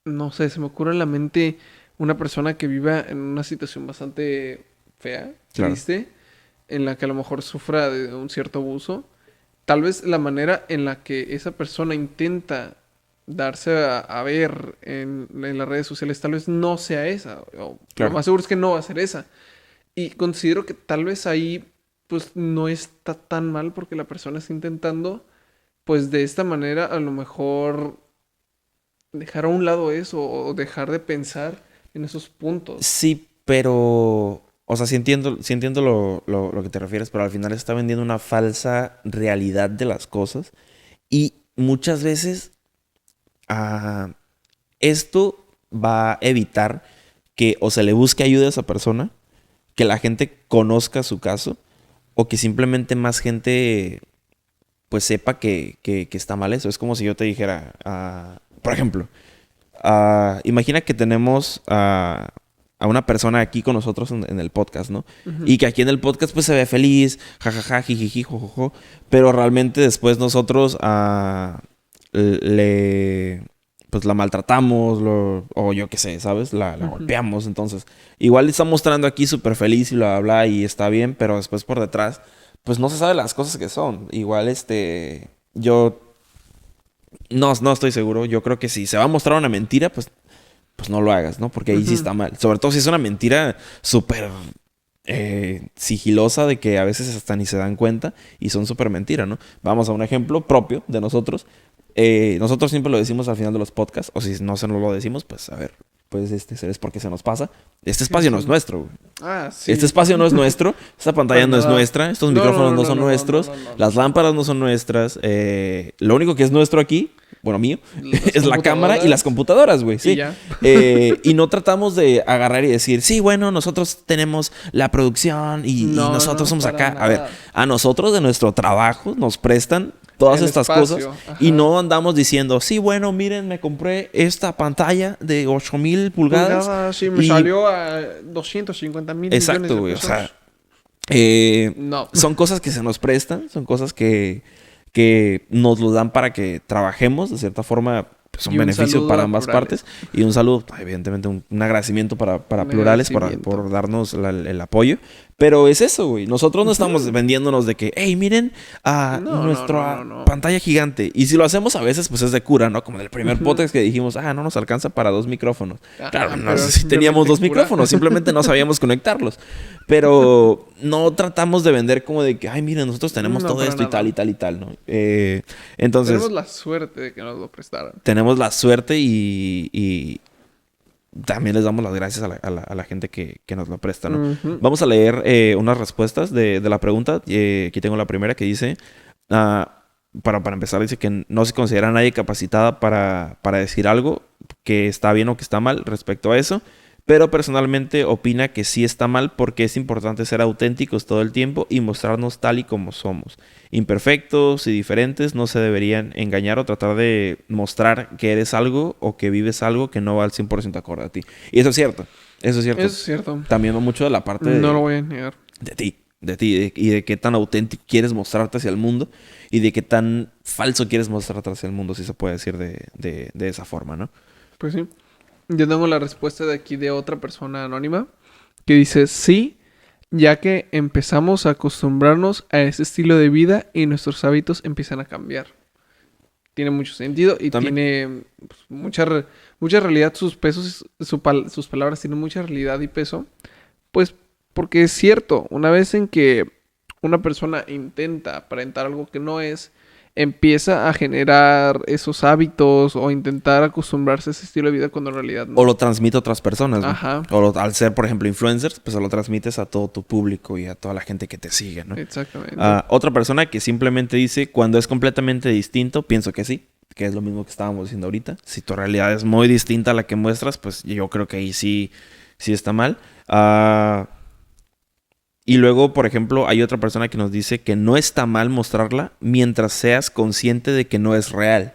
No sé, se me ocurre en la mente una persona que viva en una situación bastante fea, triste, en la que a lo mejor sufra de un cierto abuso. Tal vez la manera en la que esa persona intenta darse a ver en las redes sociales tal vez no sea esa. Lo más seguro es que no va a ser esa. Y considero que tal vez ahí pues no está tan mal porque la persona está intentando pues de esta manera a lo mejor... dejar a un lado eso o dejar de pensar en esos puntos. Sí, pero... O sea, sí entiendo lo que te refieres, pero al final está vendiendo una falsa realidad de las cosas. Y muchas veces esto va a evitar que o se le busque ayuda a esa persona, que la gente conozca su caso, o que simplemente más gente pues sepa que está mal eso. Es como si yo te dijera... Por ejemplo, imagina que tenemos a una persona aquí con nosotros en el podcast, ¿no? Y que aquí en el podcast pues se ve feliz, jajaja, jijiji, jojojo, pero realmente después nosotros pues la maltratamos, o yo qué sé, ¿sabes? La golpeamos, entonces igual está mostrando aquí súper feliz y bla, bla, bla, y está bien, pero después por detrás pues no se sabe las cosas que son. Igual yo... No estoy seguro. Yo creo que si se va a mostrar una mentira, pues no lo hagas, ¿no? Porque ahí sí está mal. Sobre todo si es una mentira súper sigilosa de que a veces hasta ni se dan cuenta y son súper mentiras, ¿no? Vamos a un ejemplo propio de nosotros. Nosotros siempre lo decimos al final de los podcasts, o si no se nos lo decimos, pues a ver, pues es porque se nos pasa. Este espacio no es nuestro, güey. Sí. Este espacio no es nuestro, esta pantalla no es nuestra, estos micrófonos no son nuestros, las lámparas no son nuestras. Lo único que es nuestro aquí, bueno, mío, es la cámara y las computadoras, güey. Sí. Y no tratamos de agarrar y decir, sí, bueno, nosotros tenemos la producción y nosotros somos acá. Nada. A ver, a nosotros de nuestro trabajo nos prestan todas estas cosas. Y no andamos diciendo, sí, bueno, miren, me compré esta pantalla de 8,000 pulgadas. Sí, me salió a 250,000 millones de pesos. Exacto, güey. O sea, son cosas que se nos prestan, son cosas que nos lo dan para que trabajemos de cierta forma es un beneficio para ambas partes. Y un saludo, evidentemente, un agradecimiento para Plurales por darnos el apoyo. Pero es eso, güey. Nosotros no estamos vendiéndonos de que, hey, miren nuestra pantalla gigante. Y si lo hacemos a veces, pues es de cura, ¿no? Como en el primer podcast que dijimos, no nos alcanza para 2 micrófonos. Claro, no sé si teníamos 2 micrófonos, simplemente no sabíamos conectarlos. Pero no tratamos de vender como de que, ay, miren, nosotros tenemos todo esto y tal y tal y tal, ¿no? Entonces... Tenemos la suerte de que nos lo prestaran. Tenemos la suerte y también les damos las gracias a la gente que nos lo presta, ¿no? Vamos a leer unas respuestas de la pregunta. Aquí tengo la primera que dice... para empezar, dice que no se considera nadie capacitada para decir algo que está bien o que está mal respecto a eso. Pero personalmente opina que sí está mal porque es importante ser auténticos todo el tiempo y mostrarnos tal y como somos. Imperfectos y diferentes, no se deberían engañar o tratar de mostrar que eres algo o que vives algo que no va al 100% acorde a ti. Y eso es cierto. Eso es cierto. Eso es cierto. También va mucho de la parte No lo voy a negar. De ti y de qué tan auténtico quieres mostrarte hacia el mundo y de qué tan falso quieres mostrarte hacia el mundo, si se puede decir de esa forma, ¿no? Pues sí. Yo tengo la respuesta de aquí de otra persona anónima que dice sí, ya que empezamos a acostumbrarnos a ese estilo de vida y nuestros hábitos empiezan a cambiar. Tiene mucho sentido y también tiene pues, mucha realidad. Sus pesos, sus palabras tienen mucha realidad y peso. Pues porque es cierto, una vez en que una persona intenta aparentar algo que no es, empieza a generar esos hábitos o intentar acostumbrarse a ese estilo de vida cuando en realidad no. O lo transmite a otras personas, ¿no? Ajá. O al ser, por ejemplo, influencers, pues lo transmites a todo tu público y a toda la gente que te sigue, ¿no? Exactamente. Otra persona que simplemente dice, cuando es completamente distinto, pienso que sí, que es lo mismo que estábamos diciendo ahorita. Si tu realidad es muy distinta a la que muestras, pues yo creo que ahí sí está mal. Y luego, por ejemplo, hay otra persona que nos dice que no está mal mostrarla mientras seas consciente de que no es real.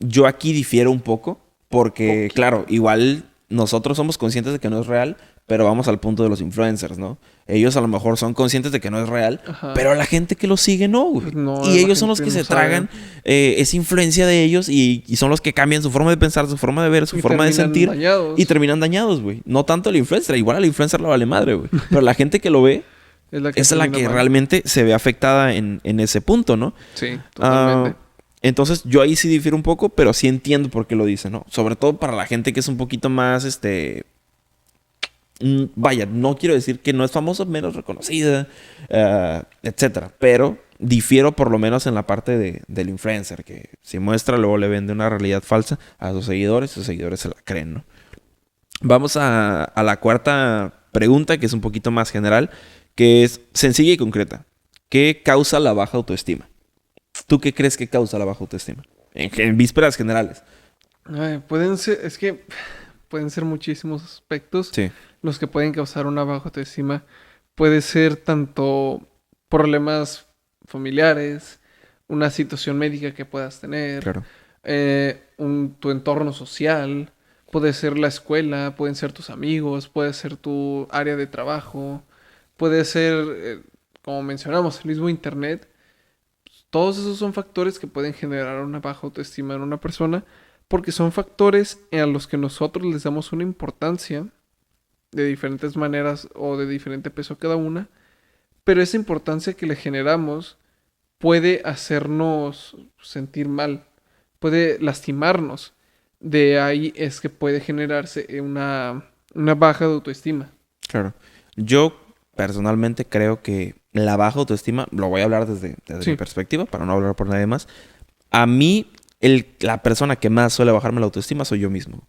Yo aquí difiero un poco porque, claro, igual nosotros somos conscientes de que no es real, pero vamos al punto de los influencers, ¿no? Ellos a lo mejor son conscientes de que no es real, pero la gente que los sigue no, güey. No, y ellos son los que se tragan esa influencia de ellos y son los que cambian su forma de pensar, su forma de ver, su forma de sentir. Y terminan dañados, güey. No tanto el influencer, igual al influencer le vale madre, güey. Pero la gente que lo ve es la que realmente se ve afectada en ese punto, ¿no? Sí, totalmente. Entonces, yo ahí sí difiero un poco, pero sí entiendo por qué lo dice, ¿no? Sobre todo para la gente que es un poquito más, vaya, no quiero decir que no es famosa, menos reconocida, etcétera. Pero difiero por lo menos en la parte del influencer, que si muestra, luego le vende una realidad falsa a sus seguidores se la creen, ¿no? Vamos a la cuarta pregunta, que es un poquito más general, que es sencilla y concreta. ¿Qué causa la baja autoestima? ¿Tú qué crees que causa la baja autoestima? En vísperas generales. Pueden ser muchísimos aspectos los que pueden causar una baja autoestima. Puede ser tanto problemas familiares, una situación médica que puedas tener, claro. Tu entorno social, puede ser la escuela, pueden ser tus amigos, puede ser tu área de trabajo, puede ser, como mencionamos, el mismo internet. Todos esos son factores que pueden generar una baja autoestima en una persona porque son factores a los que nosotros les damos una importancia de diferentes maneras o de diferente peso a cada una, pero esa importancia que le generamos puede hacernos sentir mal, puede lastimarnos. De ahí es que puede generarse una baja de autoestima. Claro. Yo personalmente creo que la baja autoestima, lo voy a hablar desde mi perspectiva, para no hablar por nadie más. A mí, la persona que más suele bajarme la autoestima soy yo mismo.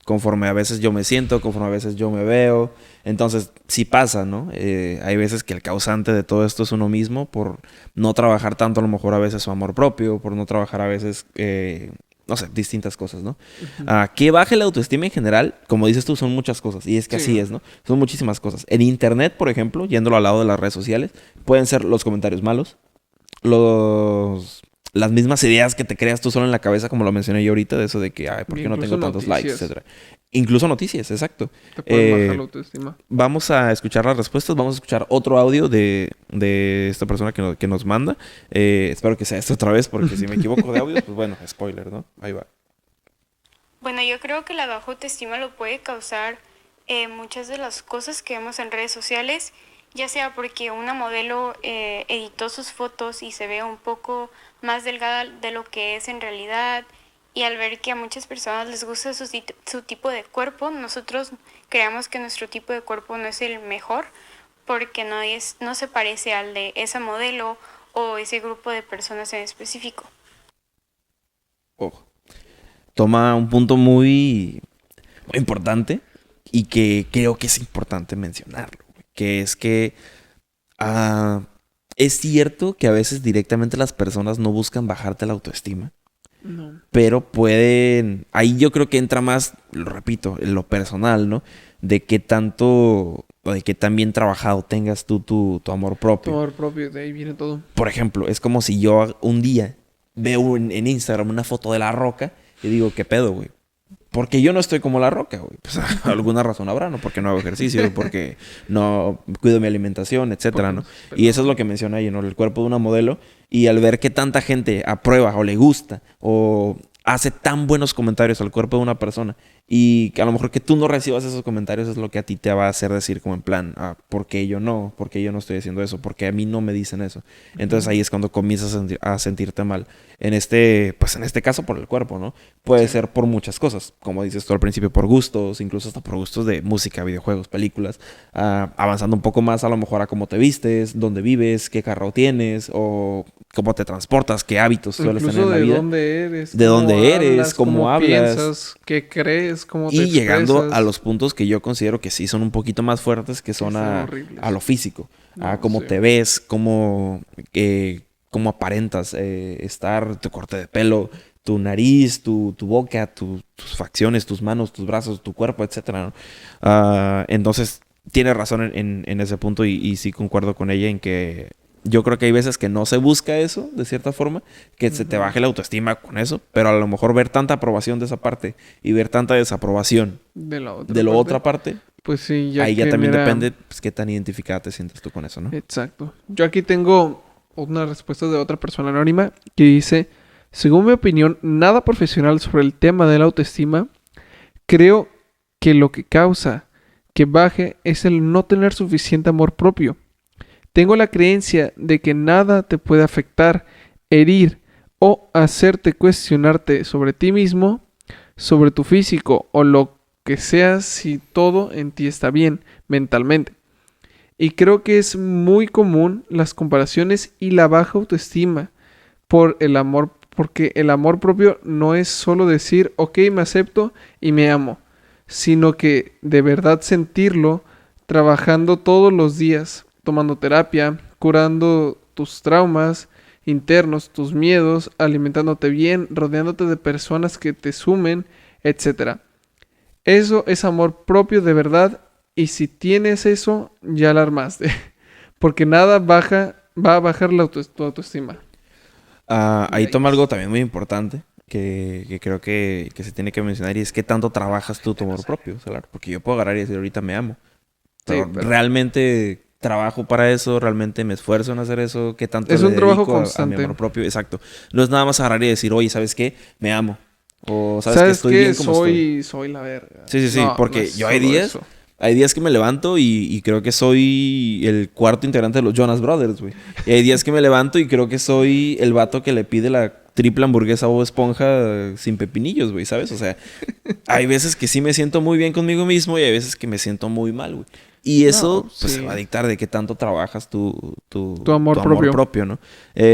Conforme a veces yo me siento, conforme a veces yo me veo. Entonces, sí pasa, ¿no? Hay veces que el causante de todo esto es uno mismo por no trabajar tanto a lo mejor a veces su amor propio, por no trabajar a veces, no sé, distintas cosas, ¿no? Que baje la autoestima en general, como dices tú, son muchas cosas. Y es que así es, ¿no? Son muchísimas cosas. En internet, por ejemplo, yéndolo al lado de las redes sociales, pueden ser los comentarios malos, las mismas ideas que te creas tú solo en la cabeza, como lo mencioné yo ahorita, de eso de que, ay, ¿por qué no tengo tantos likes, etcétera? Incluso noticias, exacto. Te pueden bajar la autoestima. Vamos a escuchar las respuestas. Vamos a escuchar otro audio de esta persona que nos manda. Espero que sea esto otra vez, porque si me equivoco de audio, pues bueno, spoiler, ¿no? Ahí va. Bueno, yo creo que la baja autoestima lo puede causar muchas de las cosas que vemos en redes sociales, ya sea porque una modelo editó sus fotos y se ve un poco más delgada de lo que es en realidad, y al ver que a muchas personas les gusta su tipo de cuerpo, nosotros creemos que nuestro tipo de cuerpo no es el mejor porque no se parece al de esa modelo o ese grupo de personas en específico. Ojo. Toma un punto muy, muy importante y que creo que es importante mencionarlo, que es que es cierto que a veces directamente las personas no buscan bajarte la autoestima. No. Pero pueden... Ahí yo creo que entra más, lo repito, en lo personal, ¿no? De qué tanto... O de qué tan bien trabajado tengas tú tu amor propio. Tu amor propio, de ahí viene todo. Por ejemplo, es como si yo un día veo en Instagram una foto de La Roca y digo, ¿qué pedo, güey? Porque yo no estoy como La Roca, güey. Pues alguna razón habrá, ¿no? Porque no hago ejercicio, porque no cuido mi alimentación, etcétera, ¿no? Y eso es lo que menciona ahí, ¿no? El cuerpo de una modelo. Y al ver que tanta gente aprueba o le gusta o hace tan buenos comentarios al cuerpo de una persona y que a lo mejor que tú no recibas esos comentarios es lo que a ti te va a hacer decir como en plan, ¿por qué yo no? ¿Por qué yo no estoy haciendo eso? ¿Por qué a mí no me dicen eso? Entonces ahí es cuando comienzas a sentirte mal. Pues en este caso por el cuerpo, ¿no? Puede ser por muchas cosas, como dices tú al principio, por gustos, incluso hasta por gustos de música, videojuegos, películas, avanzando un poco más a lo mejor a cómo te vistes, dónde vives, qué carro tienes o cómo te transportas, qué hábitos sueles tener en la vida. De dónde eres, cómo hablas, piensas, qué crees, cómo te expresas. Y llegando a los puntos que yo considero que sí son un poquito más fuertes, que son a lo físico, a cómo te ves, cómo aparentas estar, tu corte de pelo, tu nariz, tu boca, tus facciones, tus manos, tus brazos, tu cuerpo, etcétera, ¿no? Entonces, tienes razón en ese punto y sí concuerdo con ella en que yo creo que hay veces que no se busca eso, de cierta forma, que se te baje la autoestima con eso, pero a lo mejor ver tanta aprobación de esa parte y ver tanta desaprobación de la otra parte, pues sí, ahí ya también depende pues, qué tan identificada te sientes tú con eso, ¿no? Exacto. Yo aquí tengo una respuesta de otra persona anónima que dice, según mi opinión, nada profesional sobre el tema de la autoestima, creo que lo que causa que baje es el no tener suficiente amor propio. Tengo la creencia de que nada te puede afectar, herir o hacerte cuestionarte sobre ti mismo, sobre tu físico o lo que sea si todo en ti está bien mentalmente. Y creo que es muy común las comparaciones y la baja autoestima porque el amor propio no es solo decir, ok, me acepto y me amo, sino que de verdad sentirlo trabajando todos los días, tomando terapia, curando tus traumas internos, tus miedos, alimentándote bien, rodeándote de personas que te sumen, etc. Eso es amor propio de verdad y si tienes eso, ya la armaste. Porque nada va a bajar tu autoestima. Ahí toma algo también muy importante que creo que se tiene que mencionar y es que tanto trabajas tú tu amor propio. Porque yo puedo agarrar y decir ahorita me amo. Pero realmente trabajo para eso, realmente me esfuerzo en hacer eso, qué tanto es un trabajo constante a mi amor propio, exacto. No es nada más agarrar y decir, oye, ¿sabes qué? Me amo. O ¿sabes que estoy bien como estoy? Soy la verga. Sí, porque yo hay días que me levanto y creo que soy el cuarto integrante de los Jonas Brothers, güey. Y hay días que me levanto y creo que soy el vato que le pide la triple hamburguesa o esponja sin pepinillos, güey, ¿sabes? O sea, hay veces que sí me siento muy bien conmigo mismo y hay veces que me siento muy mal, güey. Y eso se va a dictar de qué tanto trabajas tu amor propio, ¿no?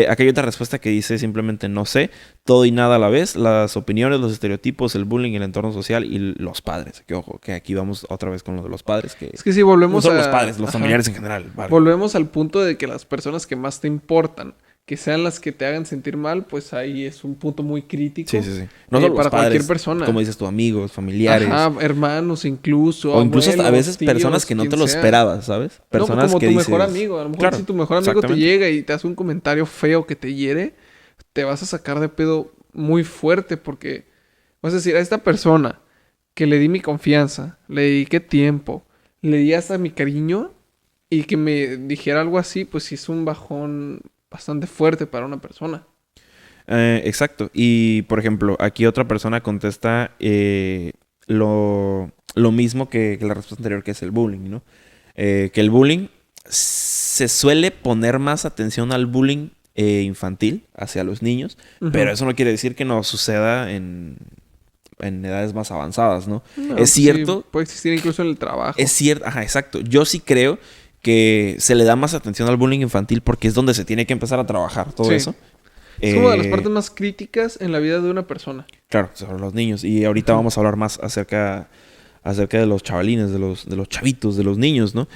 Aquí hay otra respuesta que dice simplemente no sé, todo y nada a la vez, las opiniones, los estereotipos, el bullying, el entorno social y los padres. Que ojo, que aquí vamos otra vez con lo de los padres. Que es que si volvemos no solo los padres, los familiares en general. Vale. Volvemos al punto de que las personas que más te importan, que sean las que te hagan sentir mal, pues ahí es un punto muy crítico. Sí. No solo para los padres, cualquier persona. Como dices tú, amigos, familiares. Hermanos incluso. O incluso abuelos, a veces tíos, personas que no te lo esperabas, ¿sabes? Personas como que tu dices... mejor amigo. A lo mejor si tu mejor amigo te llega y te hace un comentario feo que te hiere, te vas a sacar de pedo muy fuerte porque vas a decir a esta persona que le di mi confianza, le dediqué tiempo, le di hasta mi cariño y que me dijera algo así, pues sí es un bajón bastante fuerte para una persona. Exacto. Y, por ejemplo, aquí otra persona contesta lo mismo que la respuesta anterior, que es el bullying, ¿no? Que el bullying se suele poner más atención al bullying infantil hacia los niños, pero eso no quiere decir que no suceda en edades más avanzadas, ¿no? No, es cierto. Sí, puede existir incluso en el trabajo. Es cierto, ajá, exacto. Yo sí creo que se le da más atención al bullying infantil porque es donde se tiene que empezar a trabajar todo eso. Es una de las partes más críticas en la vida de una persona. Claro, sobre los niños. Y ahorita vamos a hablar más acerca de los chavalines, de los chavitos, de los niños, ¿no?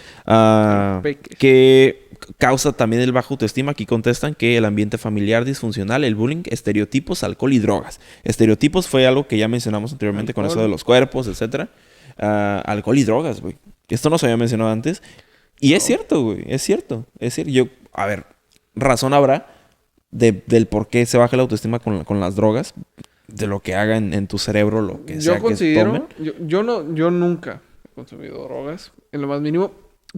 Que causa también el bajo autoestima. Aquí contestan que el ambiente familiar disfuncional, el bullying, estereotipos, alcohol y drogas. Estereotipos fue algo que ya mencionamos anteriormente con eso de los cuerpos, etcétera. Alcohol y drogas, güey. Esto no se había mencionado antes. Y es cierto, güey. Es cierto. A ver, razón habrá del por qué se baja la autoestima con las drogas. De lo que haga en tu cerebro, lo que sea que tomen. Yo nunca he consumido drogas, en lo más mínimo,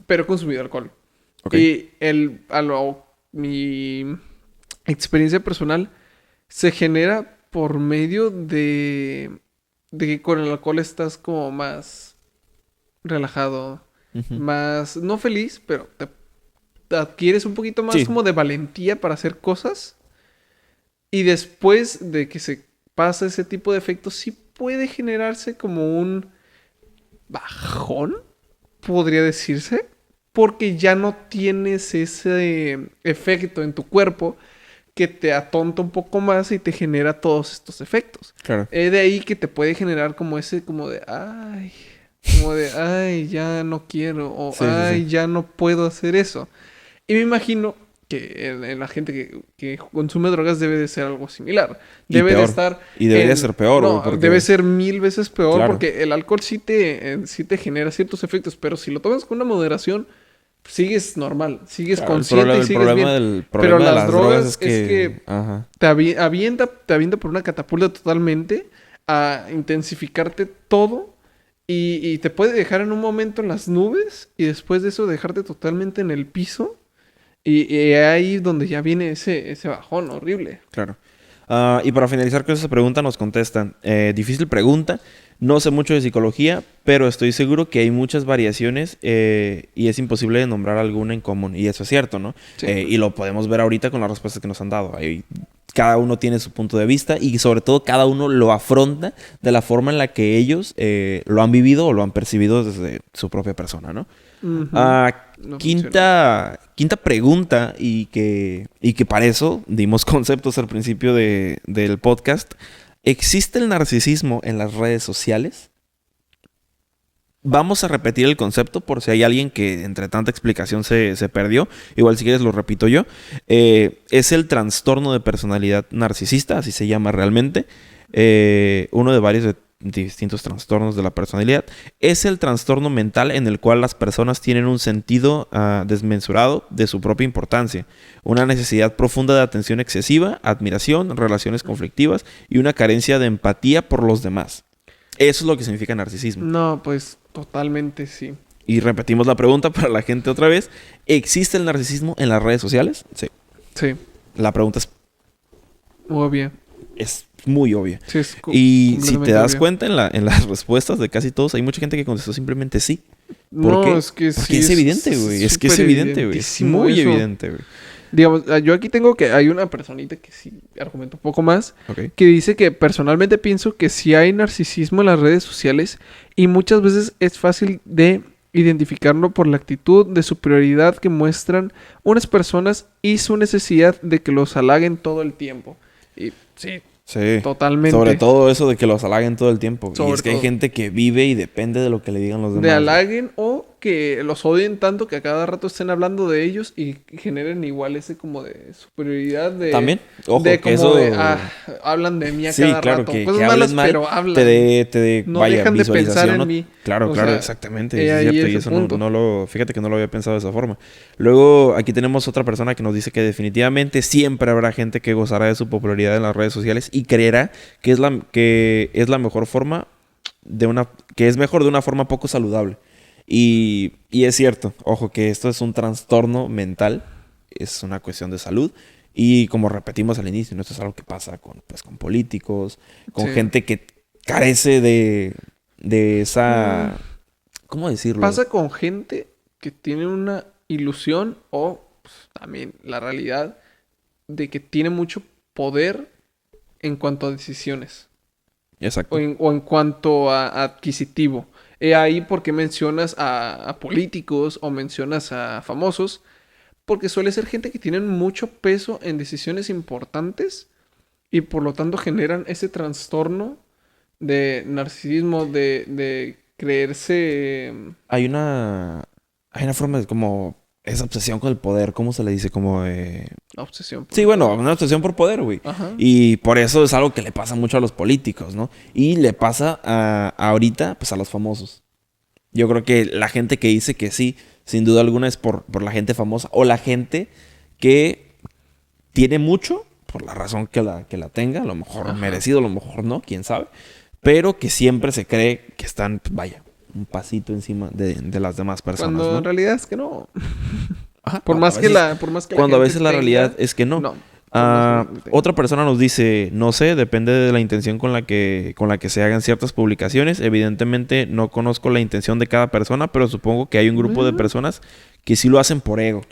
pero he consumido alcohol. Okay. Y mi experiencia personal se genera por medio de que con el alcohol estás como más relajado, más, no feliz, pero te adquieres un poquito más como de valentía para hacer cosas. Y después de que se pasa ese tipo de efectos, sí puede generarse como un bajón, podría decirse, porque ya no tienes ese efecto en tu cuerpo que te atonta un poco más y te genera todos estos efectos. Claro. De ahí que te puede generar como ese, ay, ya no quiero, o ya no puedo hacer eso. Y me imagino que en la gente que consume drogas debe de ser algo similar. Debe de estar... Y debería ser peor. No, porque... debe ser 1000 veces peor, claro. Porque el alcohol sí te genera ciertos efectos, pero si lo tomas con una moderación, sigues normal, sigues consciente y sigues bien. Pero las drogas es que te avienta por una catapulta totalmente a intensificarte todo y te puede dejar en un momento en las nubes y después de eso dejarte totalmente en el piso. Y ahí donde ya viene ese bajón horrible. Claro. Y para finalizar con esa pregunta nos contestan. Difícil pregunta. No sé mucho de psicología, pero estoy seguro que hay muchas variaciones y es imposible nombrar alguna en común. Y eso es cierto, ¿no? Sí. Y lo podemos ver ahorita con las respuestas que nos han dado. Cada uno tiene su punto de vista y sobre todo cada uno lo afronta de la forma en la que ellos lo han vivido o lo han percibido desde su propia persona, ¿no? Quinta pregunta y que para eso dimos conceptos al principio del podcast. ¿Existe el narcisismo en las redes sociales? Vamos a repetir el concepto por si hay alguien que entre tanta explicación se perdió. Igual si quieres lo repito yo. Es el trastorno de personalidad narcisista, así se llama realmente. Uno de varios distintos trastornos de la personalidad. Es el trastorno mental en el cual las personas tienen un sentido desmesurado de su propia importancia, una necesidad profunda de atención excesiva, admiración, relaciones conflictivas y una carencia de empatía por los demás. Eso es lo que significa narcisismo. No, pues totalmente sí. Y repetimos la pregunta para la gente otra vez. ¿Existe el narcisismo en las redes sociales? Sí. Sí. La pregunta es obvia. Es muy obvia. Sí, y si te das cuenta en las respuestas de casi todos, hay mucha gente que contestó simplemente sí. ¿Por qué? Es que porque es evidente, güey. Es que es evidente, güey. Es muy evidente, güey. Digamos, yo aquí tengo que hay una personita que sí argumenta un poco más, que dice que personalmente pienso que sí hay narcisismo en las redes sociales y muchas veces es fácil de identificarlo por la actitud de superioridad que muestran unas personas y su necesidad de que los halaguen todo el tiempo. Y sí, totalmente. Sobre todo eso de que los halaguen todo el tiempo. Y es que hay gente que vive y depende de lo que le digan los demás. De halaguen o que los odien tanto que a cada rato estén hablando de ellos y generen igual ese como de superioridad de... También, ojo, de que eso... hablan de mí a cada rato. Que Cosas malas, mal, pero hablan. No dejan de pensar en mí. Claro, exactamente. Es cierto. Y eso fíjate que no lo había pensado de esa forma. Luego, aquí tenemos otra persona que nos dice que definitivamente siempre habrá gente que gozará de su popularidad en las redes sociales y creerá que es la mejor forma que es mejor de una forma poco saludable. Y es cierto, ojo, que esto es un trastorno mental, es una cuestión de salud Y como repetimos al inicio, ¿no? Esto es algo que pasa con políticos, con gente que carece de esa... ¿Cómo decirlo? Pasa con gente que tiene una ilusión o pues, también la realidad de que tiene mucho poder en cuanto a decisiones. Exacto. O en cuanto a adquisitivo. Ahí porque mencionas a políticos o mencionas a famosos, porque suele ser gente que tienen mucho peso en decisiones importantes y por lo tanto generan ese trastorno de narcisismo, de creerse... Hay una forma de como esa obsesión con el poder, ¿cómo se le dice? Como obsesión. Sí, bueno, una obsesión por poder, güey. Ajá. Y por eso es algo que le pasa mucho a los políticos, ¿no? Y le pasa ahorita, pues a los famosos. Yo creo que la gente que dice que sí, sin duda alguna es por la gente famosa o la gente que tiene mucho, por la razón que la tenga, a lo mejor merecido, a lo mejor no, quién sabe. Pero que siempre se cree que están, pues, vaya, un pasito encima de las demás personas, Cuando ¿no? en realidad es que no. Ajá, por más que la cuando a veces la realidad es que no. Otra persona nos dice, no sé, depende de la intención con la que se hagan ciertas publicaciones. Evidentemente no conozco la intención de cada persona, pero supongo que hay un grupo de personas que sí lo hacen por ego.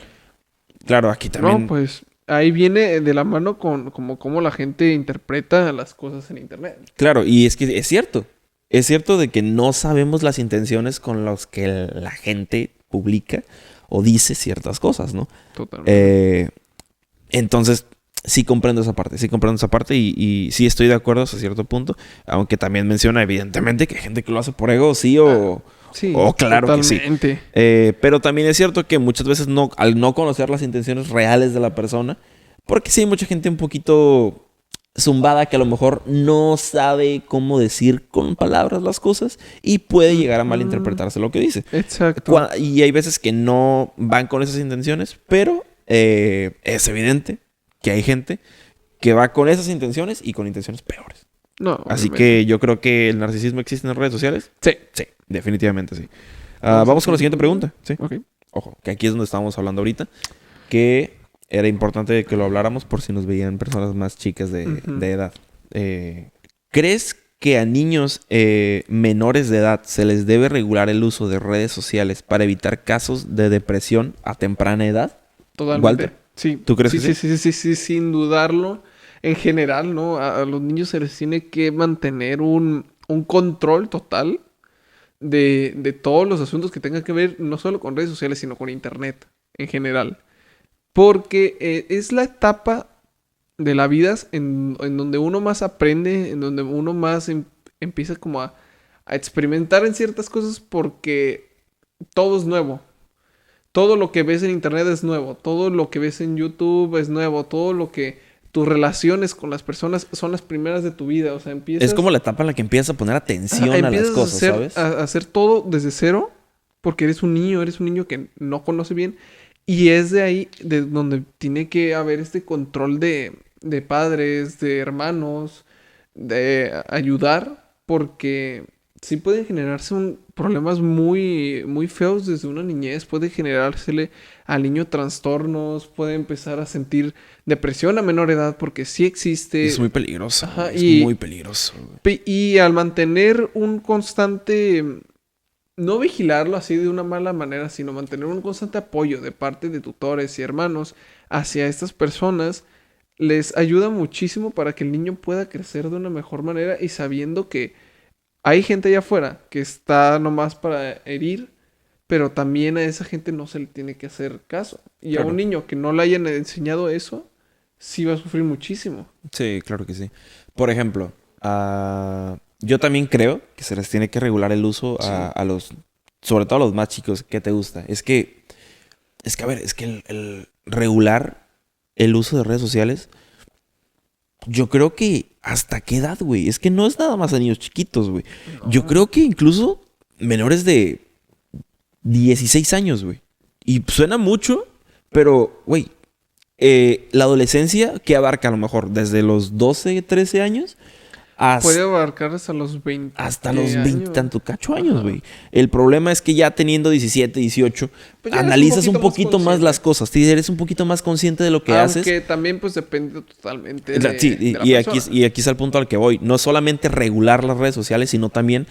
Claro, aquí también... No, pues ahí viene de la mano con cómo la gente interpreta las cosas en internet. Claro, y es que es cierto. Es cierto de que no sabemos las intenciones con las que la gente publica o dice ciertas cosas, ¿no? Totalmente. Entonces, sí comprendo esa parte y sí estoy de acuerdo hasta cierto punto, aunque también menciona evidentemente que hay gente que lo hace por ego, sí o claro totalmente. que sí. Pero también es cierto que muchas veces al no conocer las intenciones reales de la persona, porque sí hay mucha gente un poquito zumbada que a lo mejor no sabe cómo decir con palabras las cosas y puede llegar a malinterpretarse lo que dice. Exacto. Y hay veces que no van con esas intenciones, pero es evidente que hay gente que va con esas intenciones y con intenciones peores. No, Así obviamente. que yo creo que el narcisismo existe en las redes sociales. Sí. Sí, definitivamente sí. Vamos con la siguiente pregunta. Sí. Okay. Ojo, que aquí es donde estábamos hablando ahorita. Que era importante que lo habláramos por si nos veían personas más chicas de edad. ¿Crees que a niños menores de edad se les debe regular el uso de redes sociales para evitar casos de depresión a temprana edad? Totalmente. Walter, sí. ¿tú crees que sí? Sí, sin dudarlo. En general, ¿no? A los niños se les tiene que mantener un control total de todos los asuntos que tengan que ver no solo con redes sociales, sino con internet en general. Porque es la etapa de la vida en donde uno más aprende, en donde uno más empieza como a experimentar en ciertas cosas porque todo es nuevo. Todo lo que ves en internet es nuevo. Todo lo que ves en YouTube es nuevo. Todo lo que... Tus relaciones con las personas son las primeras de tu vida. O sea, empiezas... Es como la etapa en la que empiezas a poner atención a las cosas, ¿sabes? A hacer todo desde cero porque eres un niño que no conoce bien. Y es de ahí de donde tiene que haber este control de padres, de hermanos, de ayudar, porque sí pueden generarse problemas muy, muy feos desde una niñez. Puede generársele al niño trastornos, puede empezar a sentir depresión a menor edad, porque sí existe. Es muy peligroso. Ajá, es muy peligroso. Y al mantener un constante... No vigilarlo así de una mala manera, sino mantener un constante apoyo de parte de tutores y hermanos hacia estas personas, les ayuda muchísimo para que el niño pueda crecer de una mejor manera y sabiendo que hay gente allá afuera que está nomás para herir, pero también a esa gente no se le tiene que hacer caso. Y claro, a un niño que no le hayan enseñado eso, sí va a sufrir muchísimo. Sí, claro que sí. Por ejemplo, yo también creo que se les tiene que regular el uso a los, sobre todo a los más chicos. ¿Qué te gusta? Es que a ver, es que el regular el uso de redes sociales, yo creo que ¿hasta qué edad, güey? Es que no es nada más a niños chiquitos, güey. No. Yo creo que incluso menores de 16 años, güey. Y suena mucho, pero, güey, la adolescencia, ¿qué abarca a lo mejor? Desde los 12, 13 años Puede abarcar hasta los 20. Hasta los 20 tanto cacho años, güey. El problema es que ya teniendo 17, 18, pues analizas un poquito más las cosas. Eres un poquito más consciente de lo que haces. Aunque también pues depende totalmente de la persona. Y aquí es el punto al que voy. No solamente regular las redes sociales, sino también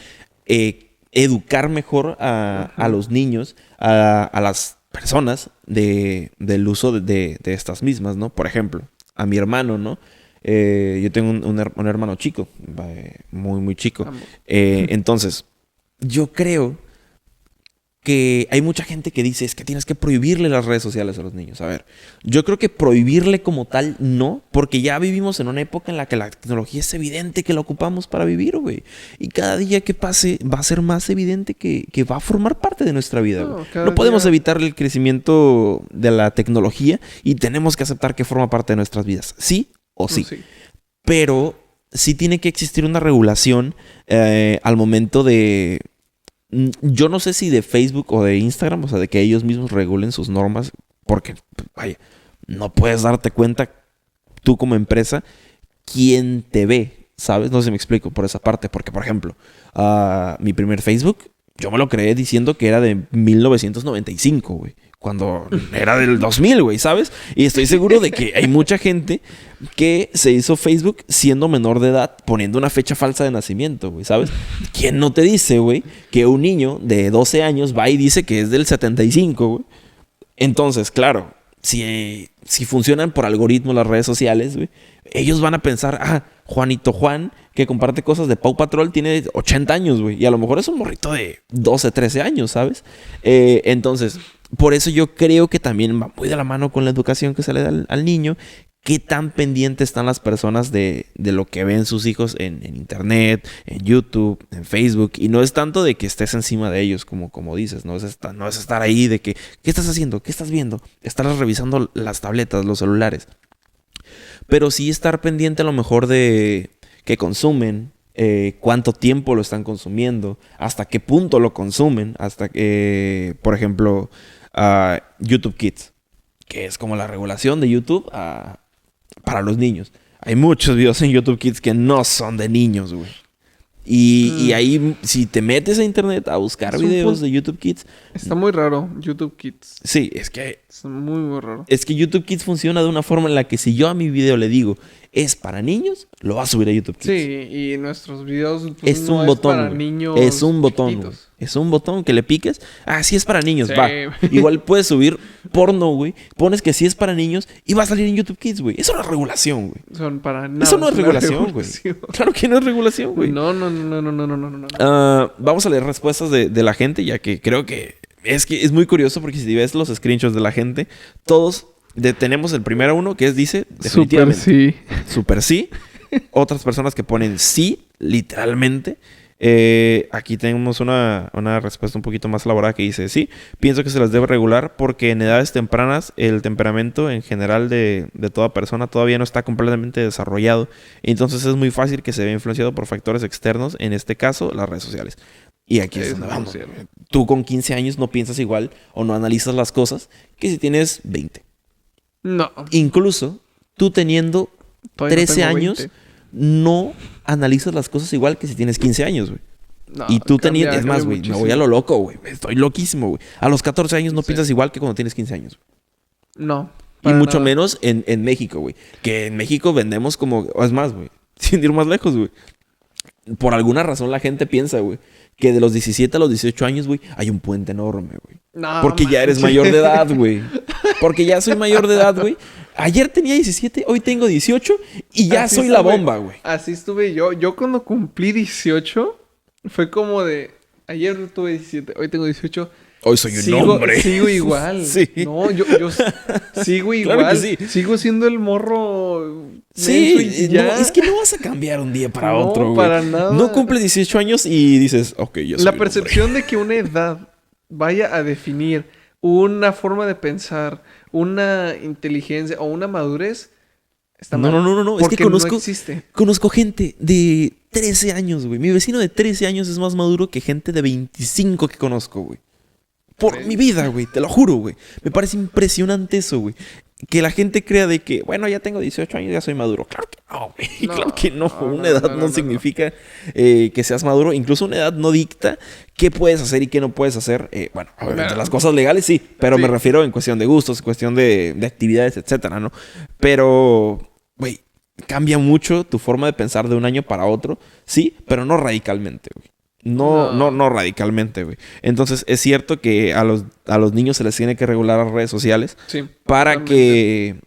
educar mejor a los niños, a las personas del uso de estas mismas, ¿no? Por ejemplo, a mi hermano, ¿no? Yo tengo un hermano chico, muy, muy chico. Entonces, yo creo que hay mucha gente que dice, es que tienes que prohibirle las redes sociales a los niños. A ver, yo creo que prohibirle como tal, no, porque ya vivimos en una época en la que la tecnología es evidente que la ocupamos para vivir, güey. Y cada día que pase va a ser más evidente que va a formar parte de nuestra vida, güey. No podemos evitar el crecimiento de la tecnología y tenemos que aceptar que forma parte de nuestras vidas. ¿Sí o sí? Sí. Pero sí tiene que existir una regulación al momento de... Yo no sé si de Facebook o de Instagram, o sea, de que ellos mismos regulen sus normas, porque, vaya, no puedes darte cuenta tú como empresa quién te ve, ¿sabes? No sé si me explico por esa parte, porque, por ejemplo, mi primer Facebook, yo me lo creé diciendo que era de 1995, güey. Cuando era del 2000, güey, ¿sabes? Y estoy seguro de que hay mucha gente que se hizo Facebook siendo menor de edad, poniendo una fecha falsa de nacimiento, güey, ¿sabes? ¿Quién no te dice, güey, que un niño de 12 años va y dice que es del 75, güey? Entonces, claro, si funcionan por algoritmos las redes sociales, güey, ellos van a pensar, Juanito Juan, que comparte cosas de Paw Patrol, tiene 80 años, güey. Y a lo mejor es un morrito de 12, 13 años, ¿sabes? Entonces, por eso yo creo que también va muy de la mano con la educación que se le da al niño. Qué tan pendientes están las personas de lo que ven sus hijos en internet, en YouTube, en Facebook. Y no es tanto de que estés encima de ellos, como dices. No es estar ahí de que, ¿qué estás haciendo? ¿Qué estás viendo? Estar revisando las tabletas, los celulares. Pero sí estar pendiente a lo mejor de qué consumen, cuánto tiempo lo están consumiendo, hasta qué punto lo consumen, hasta que, por ejemplo, YouTube Kids, que es como la regulación de YouTube para los niños. Hay muchos videos en YouTube Kids que no son de niños, güey. Y ahí, si te metes a internet a buscar videos de YouTube Kids... Está muy raro, YouTube Kids. Sí, es que... Es muy, muy raro. Es que YouTube Kids funciona de una forma en la que si yo a mi video le digo, es para niños, lo va a subir a YouTube Kids. Sí, y nuestros videos pues, es un botón, para niños es un botón, güey. Es un botón que le piques. Sí es para niños, va. Igual puedes subir porno, güey. Pones que sí es para niños y va a salir en YouTube Kids, güey. Eso no es regulación, güey. Eso no es regulación, güey. Claro que no es regulación, güey. No. Vamos a leer respuestas de la gente, ya que creo que es muy curioso porque si ves los screenshots de la gente, todos tenemos el primero uno que dice definitivamente. Super sí. Otras personas que ponen sí, literalmente. Aquí tenemos una respuesta un poquito más elaborada que dice sí, pienso que se las debe regular porque en edades tempranas el temperamento en general de toda persona todavía no está completamente desarrollado, entonces es muy fácil que se vea influenciado por factores externos, en este caso las redes sociales. Y aquí es donde vamos. Tú con 15 años no piensas igual o no analizas las cosas que si tienes 20. No. Incluso tú teniendo 13 años no analizas las cosas igual que si tienes 15 años, güey. No, y tú tenías... Es más, güey, me voy a lo loco, güey. Estoy loquísimo, güey. A los 14 años no piensas igual que cuando tienes 15 años. No. Y mucho menos en México, güey. Que en México vendemos como... Es más, güey. Sin ir más lejos, güey. Por alguna razón la gente piensa, güey, que de los 17 a los 18 años, güey, hay un puente enorme, güey. No, porque ya eres mayor de edad, güey. Porque ya soy mayor de edad, güey. Ayer tenía 17, hoy tengo 18 y ya soy la bomba, güey. Así estuve yo. Yo cuando cumplí 18 fue como de... Ayer tuve 17, hoy tengo 18. Hoy soy un hombre. Sigo igual. Sí. No, yo sigo igual. Claro que sí. Sigo siendo el morro... Sí, no, es que no vas a cambiar un día para otro, güey. Para nada. No cumples 18 años y dices, ok, yo soy la percepción de que una edad vaya a definir una forma de pensar, una inteligencia o una madurez está mal. No. Es que no conozco gente de 13 años, güey. Mi vecino de 13 años es más maduro que gente de 25 que conozco, güey. Por mi vida, güey. Te lo juro, güey. Me parece impresionante eso, güey. que la gente crea de que, bueno, ya tengo 18 años, ya soy maduro. Claro que no, güey. Claro que no. Una edad no significa que seas maduro. Incluso una edad no dicta qué puedes hacer y qué no puedes hacer. Bueno, obviamente las cosas legales sí, pero me refiero en cuestión de gustos, en cuestión de actividades, etcétera, ¿no? Pero, güey, cambia mucho tu forma de pensar de un año para otro, sí, pero no radicalmente, güey. No radicalmente, güey. Entonces, es cierto que a los niños se les tiene que regular las redes sociales. Sí, para totalmente. que...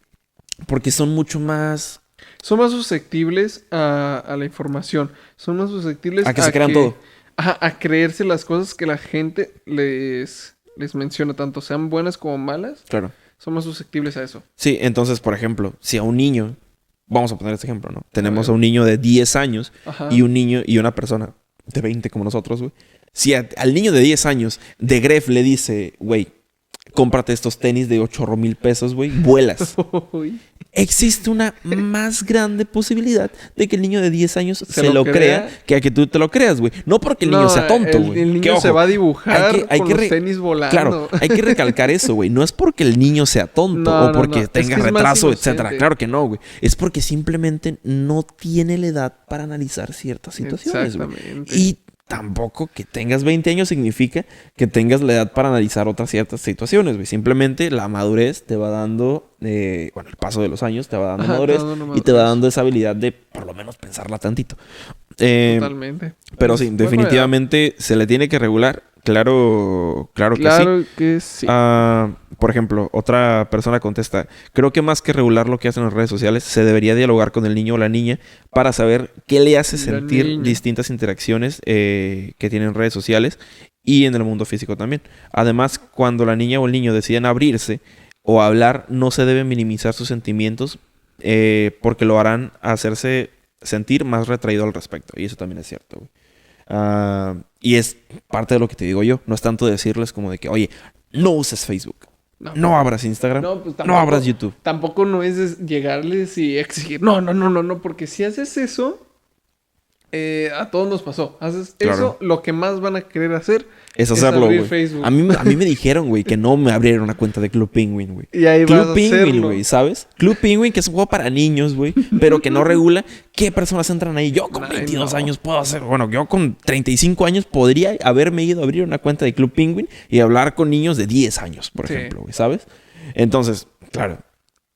Porque son mucho más... Son más susceptibles a la información. Son más susceptibles a que se crean todo. A creerse las cosas que la gente les menciona, tanto sean buenas como malas. Claro. Son más susceptibles a eso. Sí, entonces, por ejemplo, si a un niño... Vamos a poner este ejemplo, ¿no? Tenemos a un niño de 10 años y un niño y una persona de 20 como nosotros, güey. Si al niño de 10 años de Gref le dice, güey, cómprate estos tenis de 8,000 pesos, güey, vuelas. Existe una más grande posibilidad de que el niño de 10 años se lo crea que a que tú te lo creas, güey. No porque el niño sea tonto, güey. El niño se va a dibujar con los tenis volando. Claro, hay que recalcar eso, güey. No es porque el niño sea tonto o porque tenga retraso, etcétera. Claro que no, güey. Es porque simplemente no tiene la edad para analizar ciertas situaciones, güey. Y tampoco que tengas 20 años significa que tengas la edad para analizar otras ciertas situaciones, güey. Simplemente la madurez te va dando, el paso de los años te va dando madurez y te va dando esa habilidad de por lo menos pensarla tantito. Totalmente. Pero sí, definitivamente se le tiene que regular. Claro que sí. Claro que sí. Por ejemplo, otra persona contesta, creo que más que regular lo que hacen en las redes sociales, se debería dialogar con el niño o la niña para saber qué le hace sentir distintas interacciones que tienen en redes sociales y en el mundo físico también. Además, cuando la niña o el niño deciden abrirse o hablar, no se deben minimizar sus sentimientos porque lo harán hacerse sentir más retraído al respecto. Y eso también es cierto, güey. Y es parte de lo que te digo yo. No es tanto decirles como de que, oye, no uses Facebook. No abras Instagram. No abras YouTube. Tampoco no es llegarles y exigir. No. Porque si haces eso, a todos nos pasó. Haces eso, lo que más van a querer hacer es hacerlo, abrir güey. Facebook. A mí me dijeron, güey, que no me abrieron una cuenta de Club Penguin, güey. Y ahí Club Penguin, güey, ¿sabes? Club Penguin, que es un juego para niños, güey, pero que no regula qué personas entran ahí. Yo con 22 años puedo hacer... Bueno, yo con 35 años podría haberme ido a abrir una cuenta de Club Penguin y hablar con niños de 10 años, por ejemplo, güey, ¿sabes? Entonces, claro...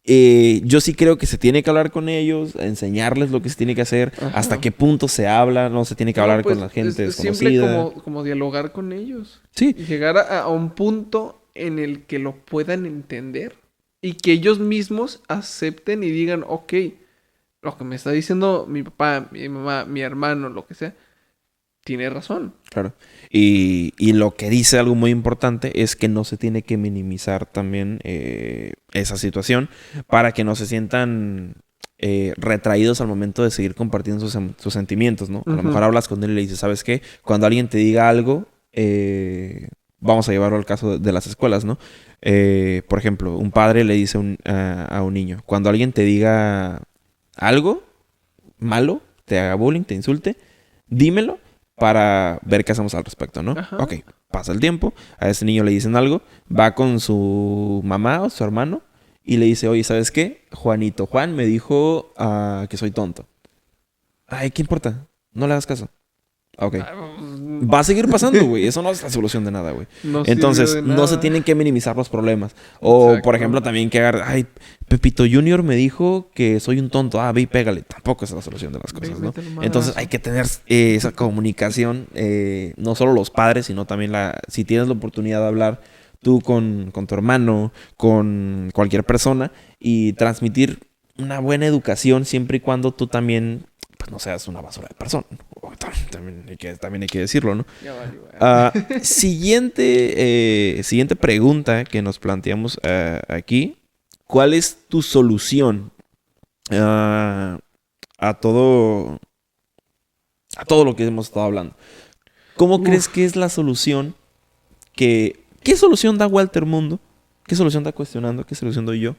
yo sí creo que se tiene que hablar con ellos, enseñarles lo que se tiene que hacer, hasta qué punto se habla, no se tiene que hablar con la gente desconocida. Siempre como dialogar con ellos. Sí. Y llegar a un punto en el que lo puedan entender y que ellos mismos acepten y digan, ok, lo que me está diciendo mi papá, mi mamá, mi hermano, lo que sea, tiene razón. Claro. Y lo que dice algo muy importante es que no se tiene que minimizar también esa situación para que no se sientan retraídos al momento de seguir compartiendo sus sentimientos, ¿no? A lo mejor hablas con él y le dices, ¿sabes qué? Cuando alguien te diga algo, vamos a llevarlo al caso de las escuelas, ¿no? Por ejemplo, un padre le dice a un niño, cuando alguien te diga algo malo, te haga bullying, te insulte, dímelo para ver qué hacemos al respecto, ¿no? Ok, pasa el tiempo, a ese niño le dicen algo, va con su mamá o su hermano y le dice, oye, ¿sabes qué? Juan me dijo que soy tonto. Ay, ¿qué importa? No le hagas caso. Ok. Va a seguir pasando, güey. Eso no es la solución de nada, güey. Entonces, no se tienen que minimizar los problemas. O, por ejemplo, también que agarrar... Ay, Pepito Junior me dijo que soy un tonto. Ve y pégale. Tampoco es la solución de las cosas, ¿no? Entonces, hay que tener esa comunicación. No solo los padres, sino también si tienes la oportunidad de hablar tú con tu hermano, con cualquier persona y transmitir una buena educación siempre y cuando tú también... pues no seas una basura de persona. También hay que decirlo, ¿no? Siguiente pregunta que nos planteamos aquí. ¿Cuál es tu solución a todo lo que hemos estado hablando? ¿Cómo crees que es la solución ¿Qué solución da Walter Mundo? ¿Qué solución da Cuestionando? ¿Qué solución doy yo?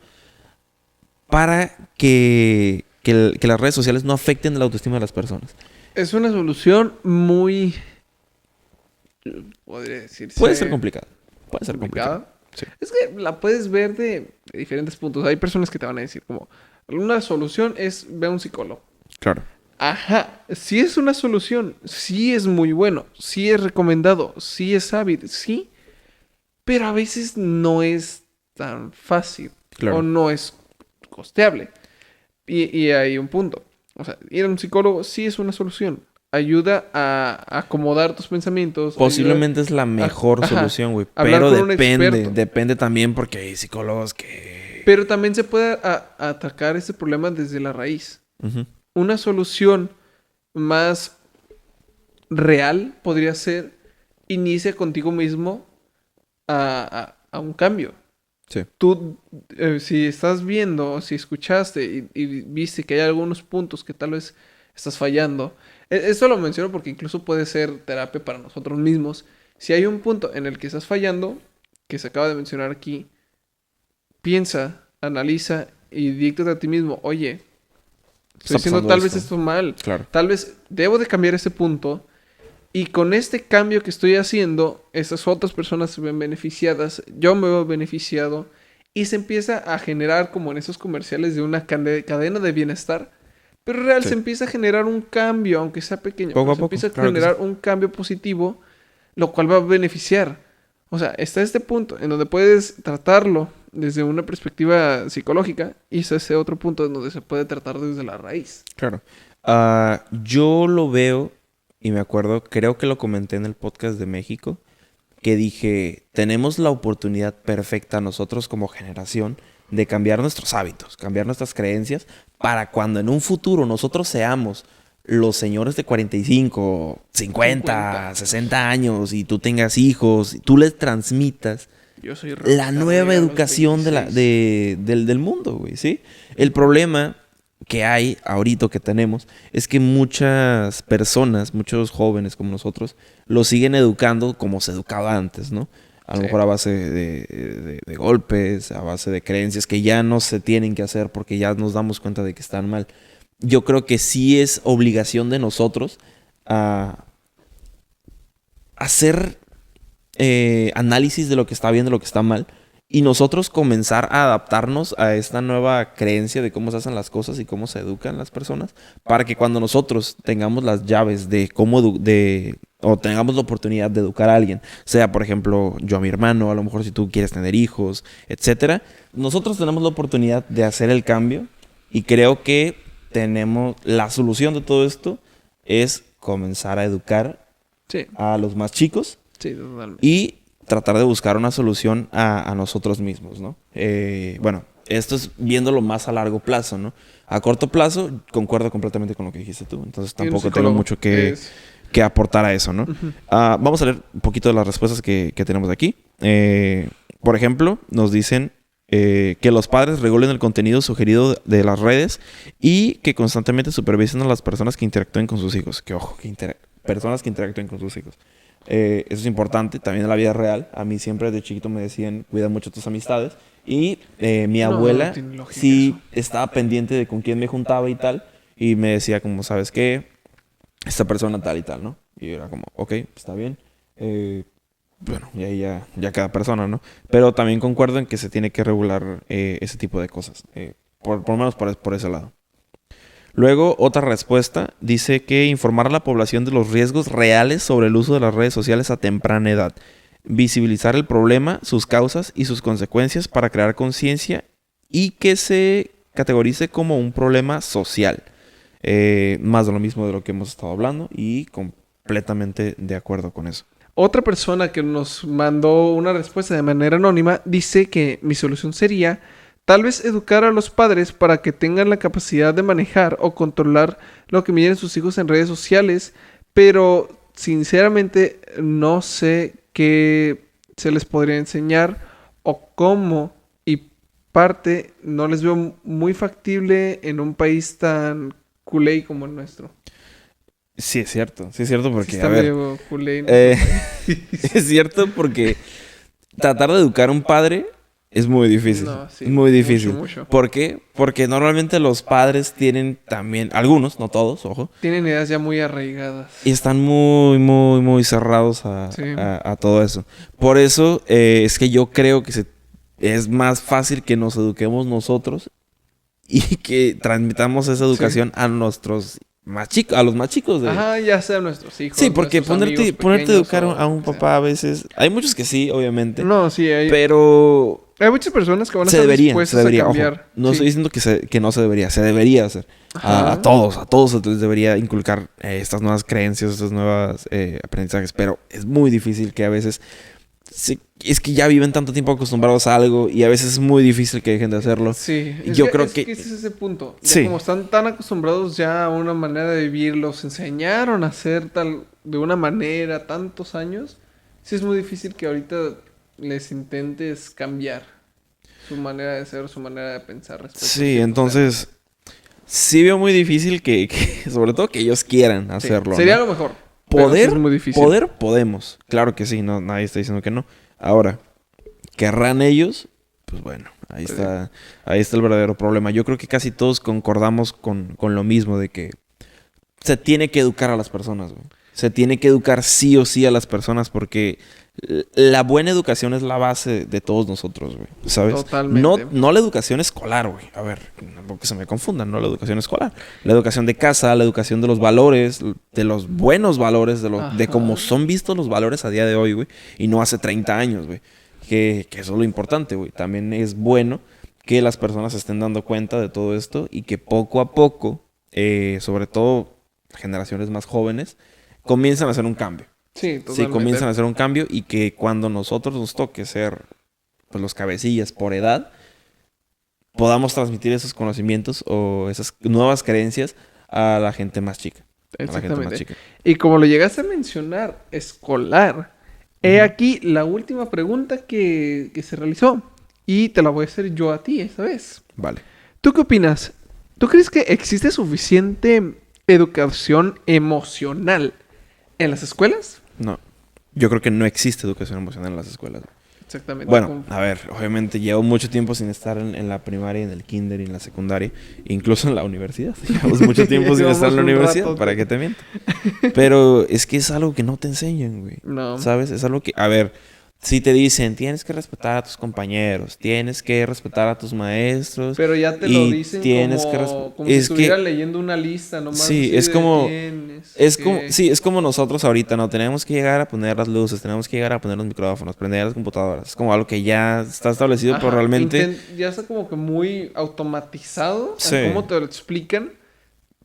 Para que las redes sociales no afecten la autoestima de las personas. Es una solución muy... podría decirse... Puede ser complicada. Sí. Es que la puedes ver de diferentes puntos. Hay personas que te van a decir como, una solución es ve a un psicólogo. Claro. Ajá, sí es una solución, sí es muy bueno, sí es recomendado, sí es hábil, sí, pero a veces no es tan fácil Claro. o no es costeable. Y hay un punto. O sea, ir a un psicólogo sí es una solución. Ayuda a acomodar tus pensamientos. Posiblemente es la mejor solución, güey. Pero depende también porque hay psicólogos que... Pero también se puede atacar este problema desde la raíz. Uh-huh. Una solución más real podría ser inicia contigo mismo a un cambio. Sí. Tú, si estás viendo, si escuchaste y viste que hay algunos puntos que tal vez estás fallando, esto lo menciono porque incluso puede ser terapia para nosotros mismos. Si hay un punto en el que estás fallando, que se acaba de mencionar aquí, piensa, analiza y díctate a ti mismo, oye, estoy haciendo tal vez esto mal. Claro. Tal vez debo de cambiar este punto. Y con este cambio que estoy haciendo, esas otras personas se ven beneficiadas. Yo me veo beneficiado. Y se empieza a generar, como en esos comerciales, de una cadena de bienestar. Pero real, sí, se empieza a generar un cambio, aunque sea pequeño. Poco a se poco, empieza a generar un cambio positivo, lo cual va a beneficiar. O sea, está este punto en donde puedes tratarlo desde una perspectiva psicológica y es ese otro punto en donde se puede tratar desde la raíz. Claro. Yo lo veo y me acuerdo, creo que lo comenté en el podcast de México, que dije, tenemos la oportunidad perfecta nosotros como generación de cambiar nuestros hábitos, cambiar nuestras creencias para cuando en un futuro nosotros seamos los señores de 45, 50, 60 años y tú tengas hijos y tú les transmitas la nueva educación del mundo, güey, ¿sí? El problema que hay ahorita que tenemos es que muchas personas, muchos jóvenes como nosotros, lo siguen educando como se educaba antes, ¿no? A lo mejor a base de golpes, a base de creencias que ya no se tienen que hacer porque ya nos damos cuenta de que están mal. Yo creo que sí es obligación de nosotros hacer análisis de lo que está bien, de lo que está mal, y nosotros comenzar a adaptarnos a esta nueva creencia de cómo se hacen las cosas y cómo se educan las personas, para que cuando nosotros tengamos las llaves de cómo o tengamos la oportunidad de educar a alguien, sea por ejemplo yo a mi hermano, a lo mejor si tú quieres tener hijos, etcétera, nosotros tenemos la oportunidad de hacer el cambio y creo que tenemos la solución de todo esto es comenzar a educar a los más chicos y tratar de buscar una solución a nosotros mismos, ¿no? Bueno, esto es viéndolo más a largo plazo, ¿no? A corto plazo, concuerdo completamente con lo que dijiste tú. Entonces tampoco tengo mucho que aportar a eso, ¿no? Uh-huh. Vamos a leer un poquito de las respuestas que tenemos aquí. Por ejemplo, nos dicen que los padres regulen el contenido sugerido de las redes y que constantemente supervisen a las personas que interactúen con sus hijos. Que ojo, personas que interactúen con sus hijos. Eso es importante, también en la vida real. A mí siempre de chiquito me decían, cuida mucho tus amistades. Y mi abuela sí estaba pendiente de con quién me juntaba y tal. Y me decía como, ¿sabes qué? Esta persona tal y tal, ¿no? Y era como, ok, está bien. Bueno, y ahí ya cada persona, ¿no? Pero también concuerdo en que se tiene que regular ese tipo de cosas. Por lo menos por ese lado. Luego, otra respuesta dice que informar a la población de los riesgos reales sobre el uso de las redes sociales a temprana edad. Visibilizar el problema, sus causas y sus consecuencias para crear conciencia y que se categorice como un problema social. Más de lo mismo de lo que hemos estado hablando y completamente de acuerdo con eso. Otra persona que nos mandó una respuesta de manera anónima dice que mi solución sería tal vez educar a los padres para que tengan la capacidad de manejar o controlar lo que miren sus hijos en redes sociales, pero sinceramente no sé qué se les podría enseñar o cómo, y parte no les veo muy factible en un país tan culé como el nuestro. Sí, es cierto porque, sí está medio culé, ¿no? Es cierto porque tratar de educar a un padre Es muy difícil. No, sí, muy difícil. Mucho. ¿Por qué? Porque normalmente los padres tienen también, algunos, no todos, ojo. Tienen ideas ya muy arraigadas. Y están muy, muy, muy cerrados a todo eso. Por eso es que yo creo que es más fácil que nos eduquemos nosotros y que transmitamos esa educación a nuestros más chicos, a los más chicos. Ajá, ya sean nuestros hijos. Sí, porque ponerte a educar a un papá a veces... Hay muchos que sí, obviamente. No, sí, pero... Hay muchas personas que van a estar dispuestas a cambiar. Ojo, no estoy diciendo que no se debería. Se debería hacer. A todos se les debería inculcar estas nuevas creencias, estas nuevas aprendizajes. Pero es muy difícil que a veces... es que ya viven tanto tiempo acostumbrados a algo y a veces es muy difícil que dejen de hacerlo. Sí, yo creo que ese es ese punto. Sí. Como están tan acostumbrados ya a una manera de vivir, los enseñaron a hacer tal de una manera tantos años, sí es muy difícil que ahorita les intentes cambiar su manera de ser, su manera de pensar. Sí, entonces sí veo muy difícil que sobre todo que ellos quieran hacerlo. Sería lo mejor. Poder, es muy difícil. Poder podemos. Claro que sí, no, nadie está diciendo que no. Ahora, ¿querrán ellos? Pues bueno, ahí está el verdadero problema. Yo creo que casi todos concordamos con lo mismo, de que se tiene que educar a las personas, güey. Se tiene que educar sí o sí a las personas porque la buena educación es la base de todos nosotros, güey. ¿Sabes? Totalmente. No la educación escolar, güey. A ver, no que se me confundan, no la educación escolar. La educación de casa, la educación de los valores, de los buenos valores, de cómo son vistos los valores a día de hoy, güey. Y no hace 30 años, güey. Que eso es lo importante, güey. También es bueno que las personas se estén dando cuenta de todo esto y que poco a poco, sobre todo generaciones más jóvenes, comienzan a hacer un cambio. Sí, totalmente. Sí, comienzan a hacer un cambio y que cuando nosotros nos toque ser pues, los cabecillas por edad, podamos transmitir esos conocimientos o esas nuevas creencias a la gente más chica. Exactamente. Y como lo llegaste a mencionar, escolar. He aquí la última pregunta que se realizó. Y te la voy a hacer yo a ti esta vez. Vale. ¿Tú qué opinas? ¿Tú crees que existe suficiente educación emocional en las escuelas? No. Yo creo que no existe educación emocional en las escuelas. Exactamente. Bueno, a ver, obviamente llevo mucho tiempo sin estar en la primaria, en el kinder y en la secundaria, incluso en la universidad. Llevamos mucho tiempo sin estar en la universidad, ¿para qué te miento? Pero es que es algo que no te enseñan, güey. No. ¿Sabes? Es algo que, a ver, si te dicen, tienes que respetar a tus compañeros, tienes que respetar a tus maestros. Pero ya te lo dicen como si estuviera leyendo una lista nomás. Sí, es como nosotros ahorita, ¿no? Tenemos que llegar a poner las luces, tenemos que llegar a poner los micrófonos, prender las computadoras. Es como algo que ya está establecido, pero realmente... Ya está como que muy automatizado. Sí. En cómo te lo explican,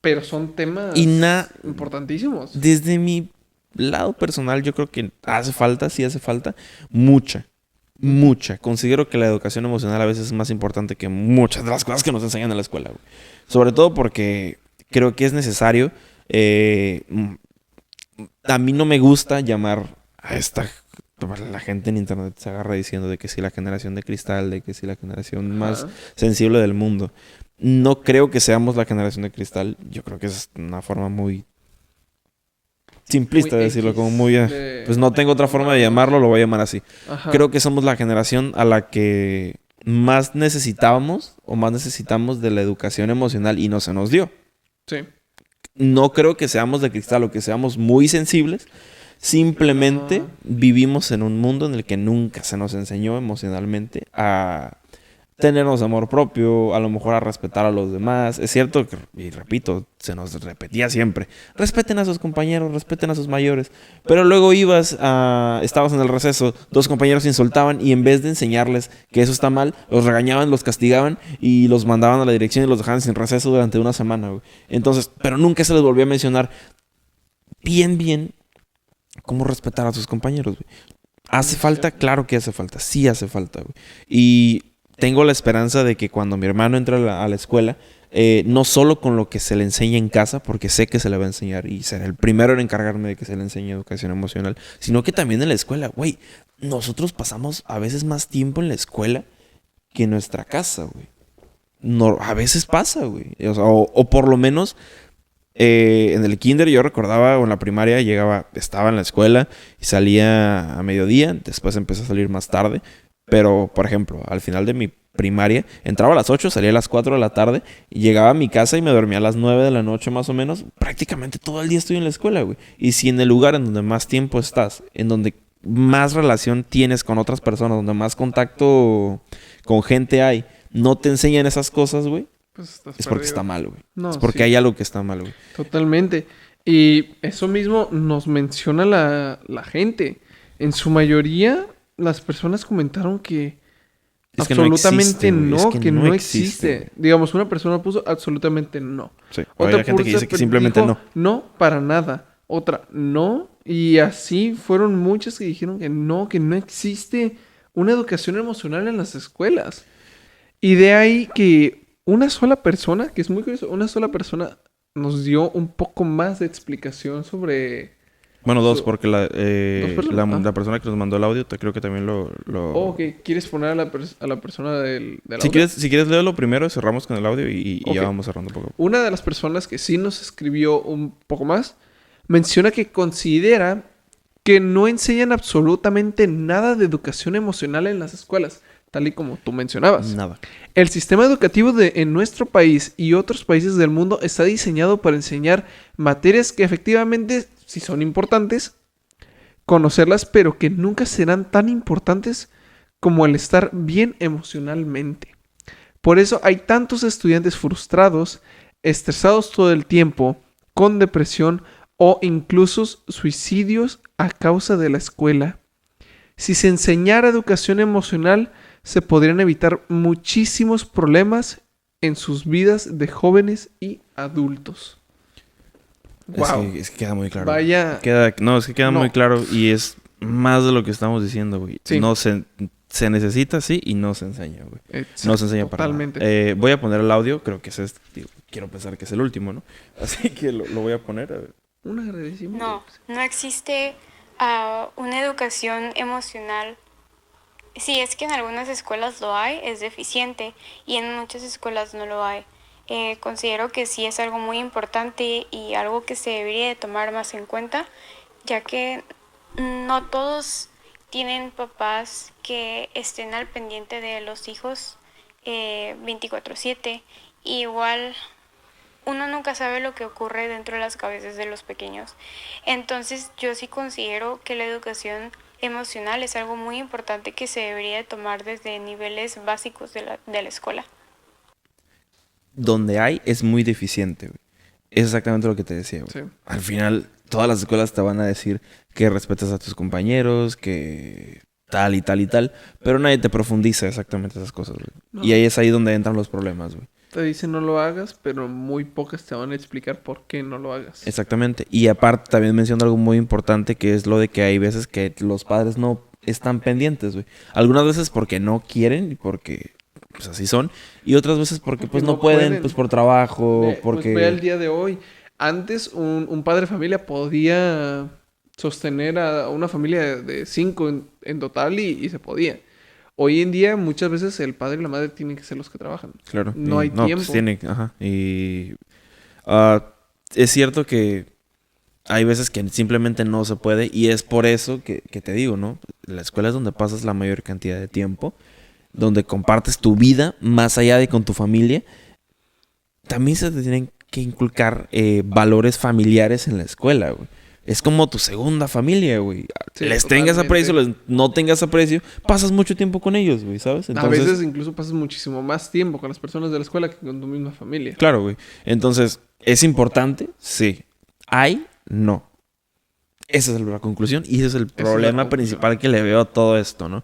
pero son temas importantísimos. Desde mi lado personal, yo creo que sí hace falta mucha. Considero que la educación emocional a veces es más importante que muchas de las cosas que nos enseñan en la escuela, güey. Sobre todo porque creo que es necesario. A mí no me gusta llamar a la gente en internet se agarra diciendo de que sí la generación de cristal, de que sí la generación más sensible del mundo. No creo que seamos la generación de cristal. Yo creo que es una forma muy simplista de decirlo, como muy... pues no tengo otra forma de llamarlo, lo voy a llamar así. Ajá. Creo que somos la generación a la que más necesitamos de la educación emocional y no se nos dio. Sí. No creo que seamos de cristal o que seamos muy sensibles. Simplemente vivimos en un mundo en el que nunca se nos enseñó emocionalmente a tenernos amor propio, a lo mejor a respetar a los demás. Es cierto que, y repito, se nos repetía siempre, respeten a sus compañeros, respeten a sus mayores. Pero luego estabas en el receso, dos compañeros se insultaban y en vez de enseñarles que eso está mal, los regañaban, los castigaban y los mandaban a la dirección y los dejaban sin receso durante una semana, güey. Entonces, pero nunca se les volvió a mencionar bien cómo respetar a sus compañeros, güey. ¿Hace falta? Claro que hace falta. Sí hace falta, güey. Y tengo la esperanza de que cuando mi hermano entre a la escuela, no solo con lo que se le enseña en casa, porque sé que se le va a enseñar y seré el primero en encargarme de que se le enseñe educación emocional, sino que también en la escuela, güey, nosotros pasamos a veces más tiempo en la escuela que en nuestra casa, güey. No, a veces pasa, güey. O por lo menos en el kinder yo recordaba, o en la primaria estaba en la escuela y salía a mediodía, después empecé a salir más tarde. Pero, por ejemplo, al final de mi primaria, entraba a las 8, salía a las 4 de la tarde, y llegaba a mi casa y me dormía a las 9 de la noche más o menos. Prácticamente todo el día estoy en la escuela, güey. Y si en el lugar en donde más tiempo estás, en donde más relación tienes con otras personas, donde más contacto con gente hay, no te enseñan esas cosas, güey, pues es porque está mal, güey. No, es porque hay algo que está mal, güey. Totalmente. Y eso mismo nos menciona la gente. En su mayoría, las personas comentaron que absolutamente no, que no existe. Digamos, una persona puso absolutamente no. Sí. Otra gente que dice que simplemente dijo, no, para nada. Otra, no. Y así fueron muchas que dijeron que no existe una educación emocional en las escuelas. Y de ahí que una sola persona, que es muy curioso, una sola persona nos dio un poco más de explicación sobre... Bueno, dos, porque la persona que nos mandó el audio, creo que también lo... Oh, ok. ¿Quieres poner a la persona del audio? Si quieres léelo primero, cerramos con el audio y ya vamos cerrando un poco. Una de las personas que sí nos escribió un poco más menciona que considera que no enseñan absolutamente nada de educación emocional en las escuelas, tal y como tú mencionabas. Nada. El sistema educativo en nuestro país y otros países del mundo está diseñado para enseñar materias que efectivamente sí son importantes, conocerlas, pero que nunca serán tan importantes como el estar bien emocionalmente. Por eso hay tantos estudiantes frustrados, estresados todo el tiempo, con depresión o incluso suicidios a causa de la escuela. Si se enseñara educación emocional, se podrían evitar muchísimos problemas en sus vidas de jóvenes y adultos. Wow. Es que queda muy claro. Vaya. Queda muy claro y es más de lo que estamos diciendo, güey. Sí. No se necesita, sí, y no se enseña, güey. Exacto, no se enseña totalmente. Para nada. Voy a poner el audio, creo que es quiero pensar que es el último, ¿no? Así que lo voy a poner, a ver. Un agradecimiento. No existe una educación emocional. Si es que en algunas escuelas lo hay, es deficiente, y en muchas escuelas no lo hay. Considero que sí es algo muy importante y algo que se debería de tomar más en cuenta, ya que no todos tienen papás que estén al pendiente de los hijos 24/7. Igual uno nunca sabe lo que ocurre dentro de las cabezas de los pequeños. Entonces yo sí considero que la educación emocional es algo muy importante que se debería de tomar desde niveles básicos de la escuela. Donde hay es muy deficiente, güey. Es exactamente lo que te decía, güey. Sí. Al final, todas las escuelas te van a decir que respetas a tus compañeros, que tal y tal y tal, pero nadie te profundiza exactamente esas cosas, güey. No. Y ahí es ahí donde entran los problemas, güey. Te dicen no lo hagas, pero muy pocas te van a explicar por qué no lo hagas. Exactamente. Y aparte también menciona algo muy importante, que es lo de que hay veces que los padres no están pendientes, güey. Algunas veces porque no quieren y porque pues así son, y otras veces porque pues no pueden, pues por trabajo, porque... Pues ve el día de hoy. Antes un padre de familia podía sostener a una familia de 5 en total y se podía. Hoy en día muchas veces el padre y la madre tienen que ser los que trabajan. Claro. No hay tiempo. Pues y es cierto que hay veces que simplemente no se puede, y es por eso que te digo, ¿no? La escuela es donde pasas la mayor cantidad de tiempo, donde compartes tu vida más allá de con tu familia. También se te tienen que inculcar valores familiares en la escuela, güey. Es como tu segunda familia, güey. Sí, les tengas aprecio, no tengas aprecio, pasas mucho tiempo con ellos, güey, ¿sabes? Entonces, a veces incluso pasas muchísimo más tiempo con las personas de la escuela que con tu misma familia. Claro, güey. Entonces, ¿es importante? Sí. ¿Hay? No. Esa es la conclusión y ese es el problema principal que le veo a todo esto, ¿no?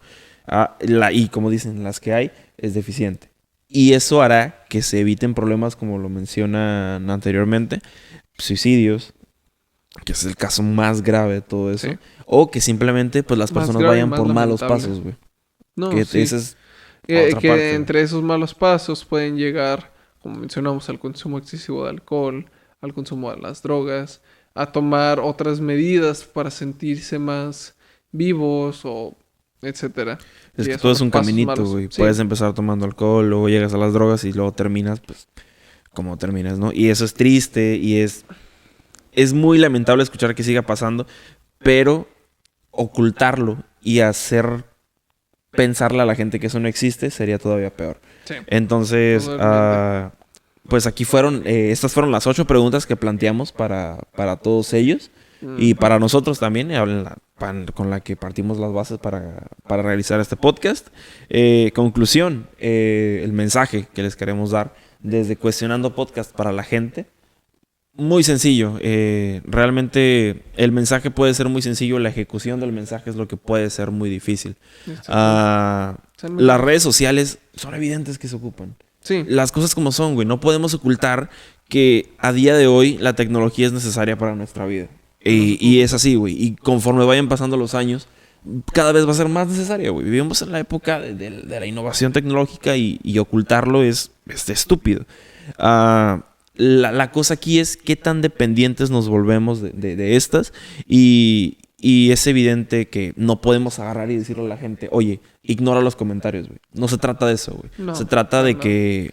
Y como dicen, las que hay es deficiente. Y eso hará que se eviten problemas como lo mencionan anteriormente, suicidios, que es el caso más grave de todo eso. Sí. O que simplemente pues las personas vayan por malos pasos, güey. No, que sí. Esa es que entre esos malos pasos pueden llegar, como mencionamos, al consumo excesivo de alcohol, al consumo de las drogas, a tomar otras medidas para sentirse más vivos o etcétera. Es que todo es un caminito, güey. Sí. Puedes empezar tomando alcohol, luego llegas a las drogas y luego terminas, pues, como terminas, ¿no? Y eso es triste y es muy lamentable escuchar que siga pasando, pero ocultarlo y hacer pensarle a la gente que eso no existe sería todavía peor. Sí. Entonces, pues aquí estas fueron las 8 preguntas que planteamos para todos ellos. Y para nosotros también, con la que partimos las bases para realizar este podcast. Conclusión, el mensaje que les queremos dar desde Cuestionando Podcast para la gente. Muy sencillo. Realmente el mensaje puede ser muy sencillo, la ejecución del mensaje es lo que puede ser muy difícil. Las redes sociales son evidentes que se ocupan. Sí. Las cosas como son, güey. No podemos ocultar que a día de hoy la tecnología es necesaria para nuestra vida. Y es así, güey. Y conforme vayan pasando los años, cada vez va a ser más necesaria, güey. Vivimos en la época de la innovación tecnológica y ocultarlo es estúpido. La cosa aquí es qué tan dependientes nos volvemos de estas. Y es evidente que no podemos agarrar y decirle a la gente, oye, ignora los comentarios, güey. No se trata de eso, güey. No, se trata de que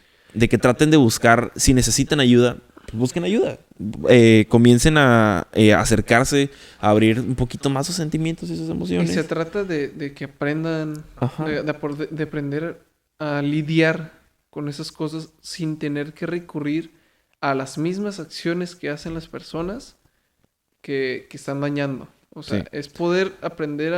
traten de buscar, si necesitan ayuda, busquen ayuda. Comiencen a acercarse, a abrir un poquito más sus sentimientos y sus emociones. Y se trata de que aprendan, de aprender a lidiar con esas cosas sin tener que recurrir a las mismas acciones que hacen las personas que están dañando. O sea, es poder aprender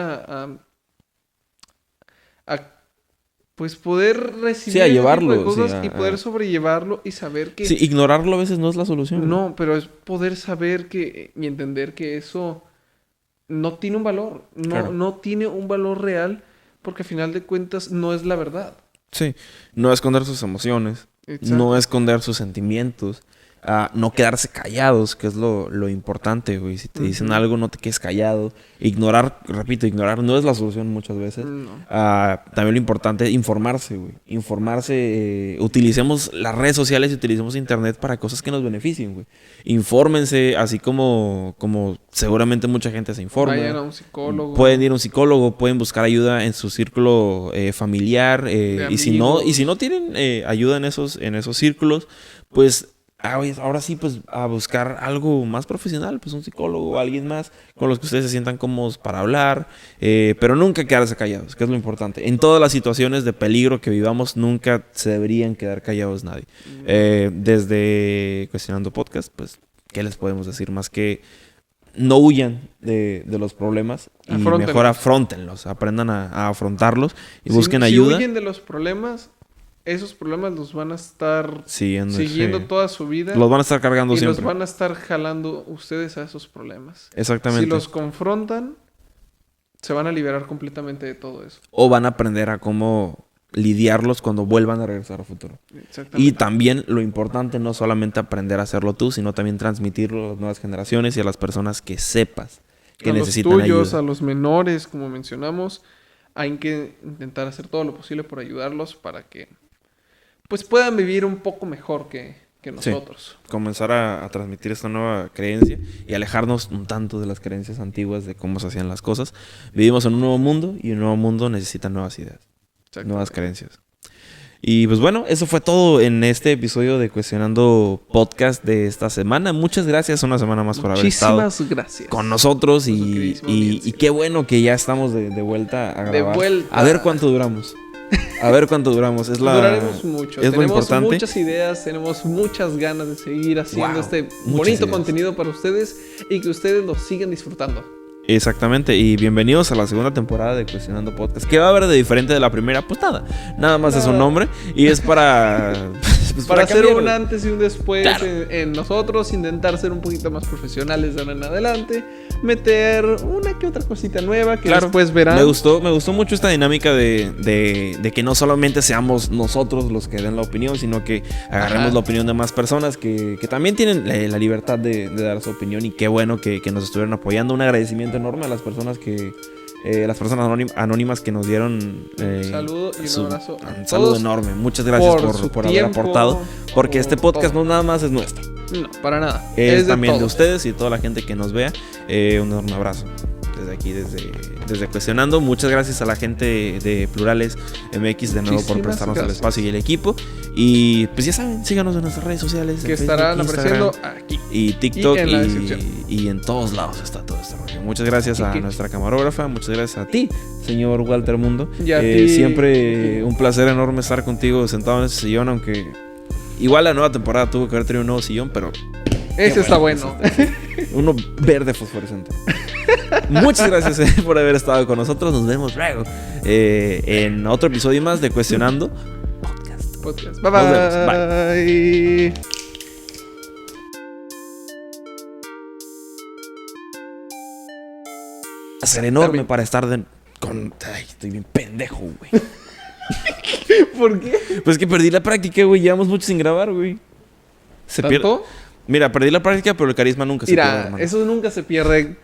pues poder recibir a llevarlo, ese tipo de cosas y poder sobrellevarlo y saber que... Sí, ignorarlo a veces no es la solución. No, pero es poder saber y entender que eso no tiene un valor. No tiene un valor real porque al final de cuentas no es la verdad. Sí, no esconder sus emociones, no esconder sus sentimientos. No quedarse callados, que es lo importante, güey. Si te dicen algo, no te quedes callado. Ignorar no es la solución muchas veces. No. También lo importante es informarse, güey. Utilicemos las redes sociales y utilicemos internet para cosas que nos beneficien, güey. Infórmense, así como seguramente mucha gente se informa. Vayan a un psicólogo. Pueden ir a un psicólogo, pueden buscar ayuda en su círculo familiar. Y si no tienen ayuda en esos círculos, pues... ahora sí, pues a buscar algo más profesional, pues un psicólogo o alguien más con los que ustedes se sientan cómodos para hablar, pero nunca quedarse callados, que es lo importante. En todas las situaciones de peligro que vivamos, nunca se deberían quedar callados nadie. Desde Cuestionando Podcast, pues, ¿qué les podemos decir? Más que no huyan de los problemas y mejor afróntenlos, aprendan a afrontarlos y busquen ayuda. Si huyen de los problemas... Esos problemas los van a estar siguiendo toda su vida. Los van a estar cargando siempre. Y los van a estar jalando ustedes a esos problemas. Exactamente. Si los confrontan, se van a liberar completamente de todo eso. O van a aprender a cómo lidiarlos cuando vuelvan a regresar al futuro. Exactamente. Y también lo importante, no solamente aprender a hacerlo tú, sino también transmitirlo a las nuevas generaciones y a las personas que sepas que necesitan ayuda. A los tuyos, a los menores, como mencionamos, hay que intentar hacer todo lo posible por ayudarlos para que pues puedan vivir un poco mejor que nosotros. Sí. Comenzar a transmitir esta nueva creencia y alejarnos un tanto de las creencias antiguas de cómo se hacían las cosas. Vivimos en un nuevo mundo y un nuevo mundo necesita nuevas ideas, nuevas creencias. Y pues bueno, eso fue todo en este episodio de Cuestionando Podcast de esta semana. Muchas gracias una semana más por haber estado con nosotros y qué bueno que ya estamos de vuelta a grabar. A ver cuánto duramos. Duraremos mucho. Es lo importante. Tenemos muchas ideas, tenemos muchas ganas de seguir haciendo bonito contenido para ustedes y que ustedes lo sigan disfrutando. Exactamente, y bienvenidos a la segunda temporada de Cuestionando Podcast. ¿Qué va a haber de diferente de la primera? Pues nada más es un nombre y es para... pues para hacer un antes y un después en nosotros, intentar ser un poquito más profesionales de ahora en adelante, meter una que otra cosita nueva que después verán. Me gustó mucho esta dinámica de que no solamente seamos nosotros los que den la opinión, sino que agarremos la opinión de más personas que también tienen la libertad de dar su opinión, y qué bueno que nos estuvieron apoyando. Un agradecimiento enorme a las personas las personas anónimas que nos dieron un saludo y un abrazo. Un saludo enorme. Muchas gracias por haber aportado. Porque este podcast no nada más es nuestro. No, para nada. Es también de ustedes y de toda la gente que nos vea. Un enorme abrazo desde aquí desde Cuestionando. Muchas gracias a la gente de Plurales MX de nuevo por prestarnos el espacio y el equipo. Y pues ya saben, síganos en nuestras redes sociales. Que estarán apareciendo aquí. Y TikTok y en la descripción. Y en todos lados está todo este rollo. Muchas gracias a nuestra camarógrafa. Muchas gracias a ti, señor Walter Mundo. Siempre un placer enorme estar contigo sentado en ese sillón, aunque igual la nueva temporada tuvo que haber tenido un nuevo sillón, pero ese está bueno. Uno verde fosforescente. Muchas gracias por haber estado con nosotros. Nos vemos luego en otro episodio más de Cuestionando Podcast. Bye bye. Bye. Ser enorme para estar Ay, estoy bien pendejo, güey. ¿Por qué? Pues que perdí la práctica, güey. Llevamos mucho sin grabar, güey. ¿Tanto? Mira, perdí la práctica, pero el carisma nunca se pierde, hermano. Eso nunca se pierde.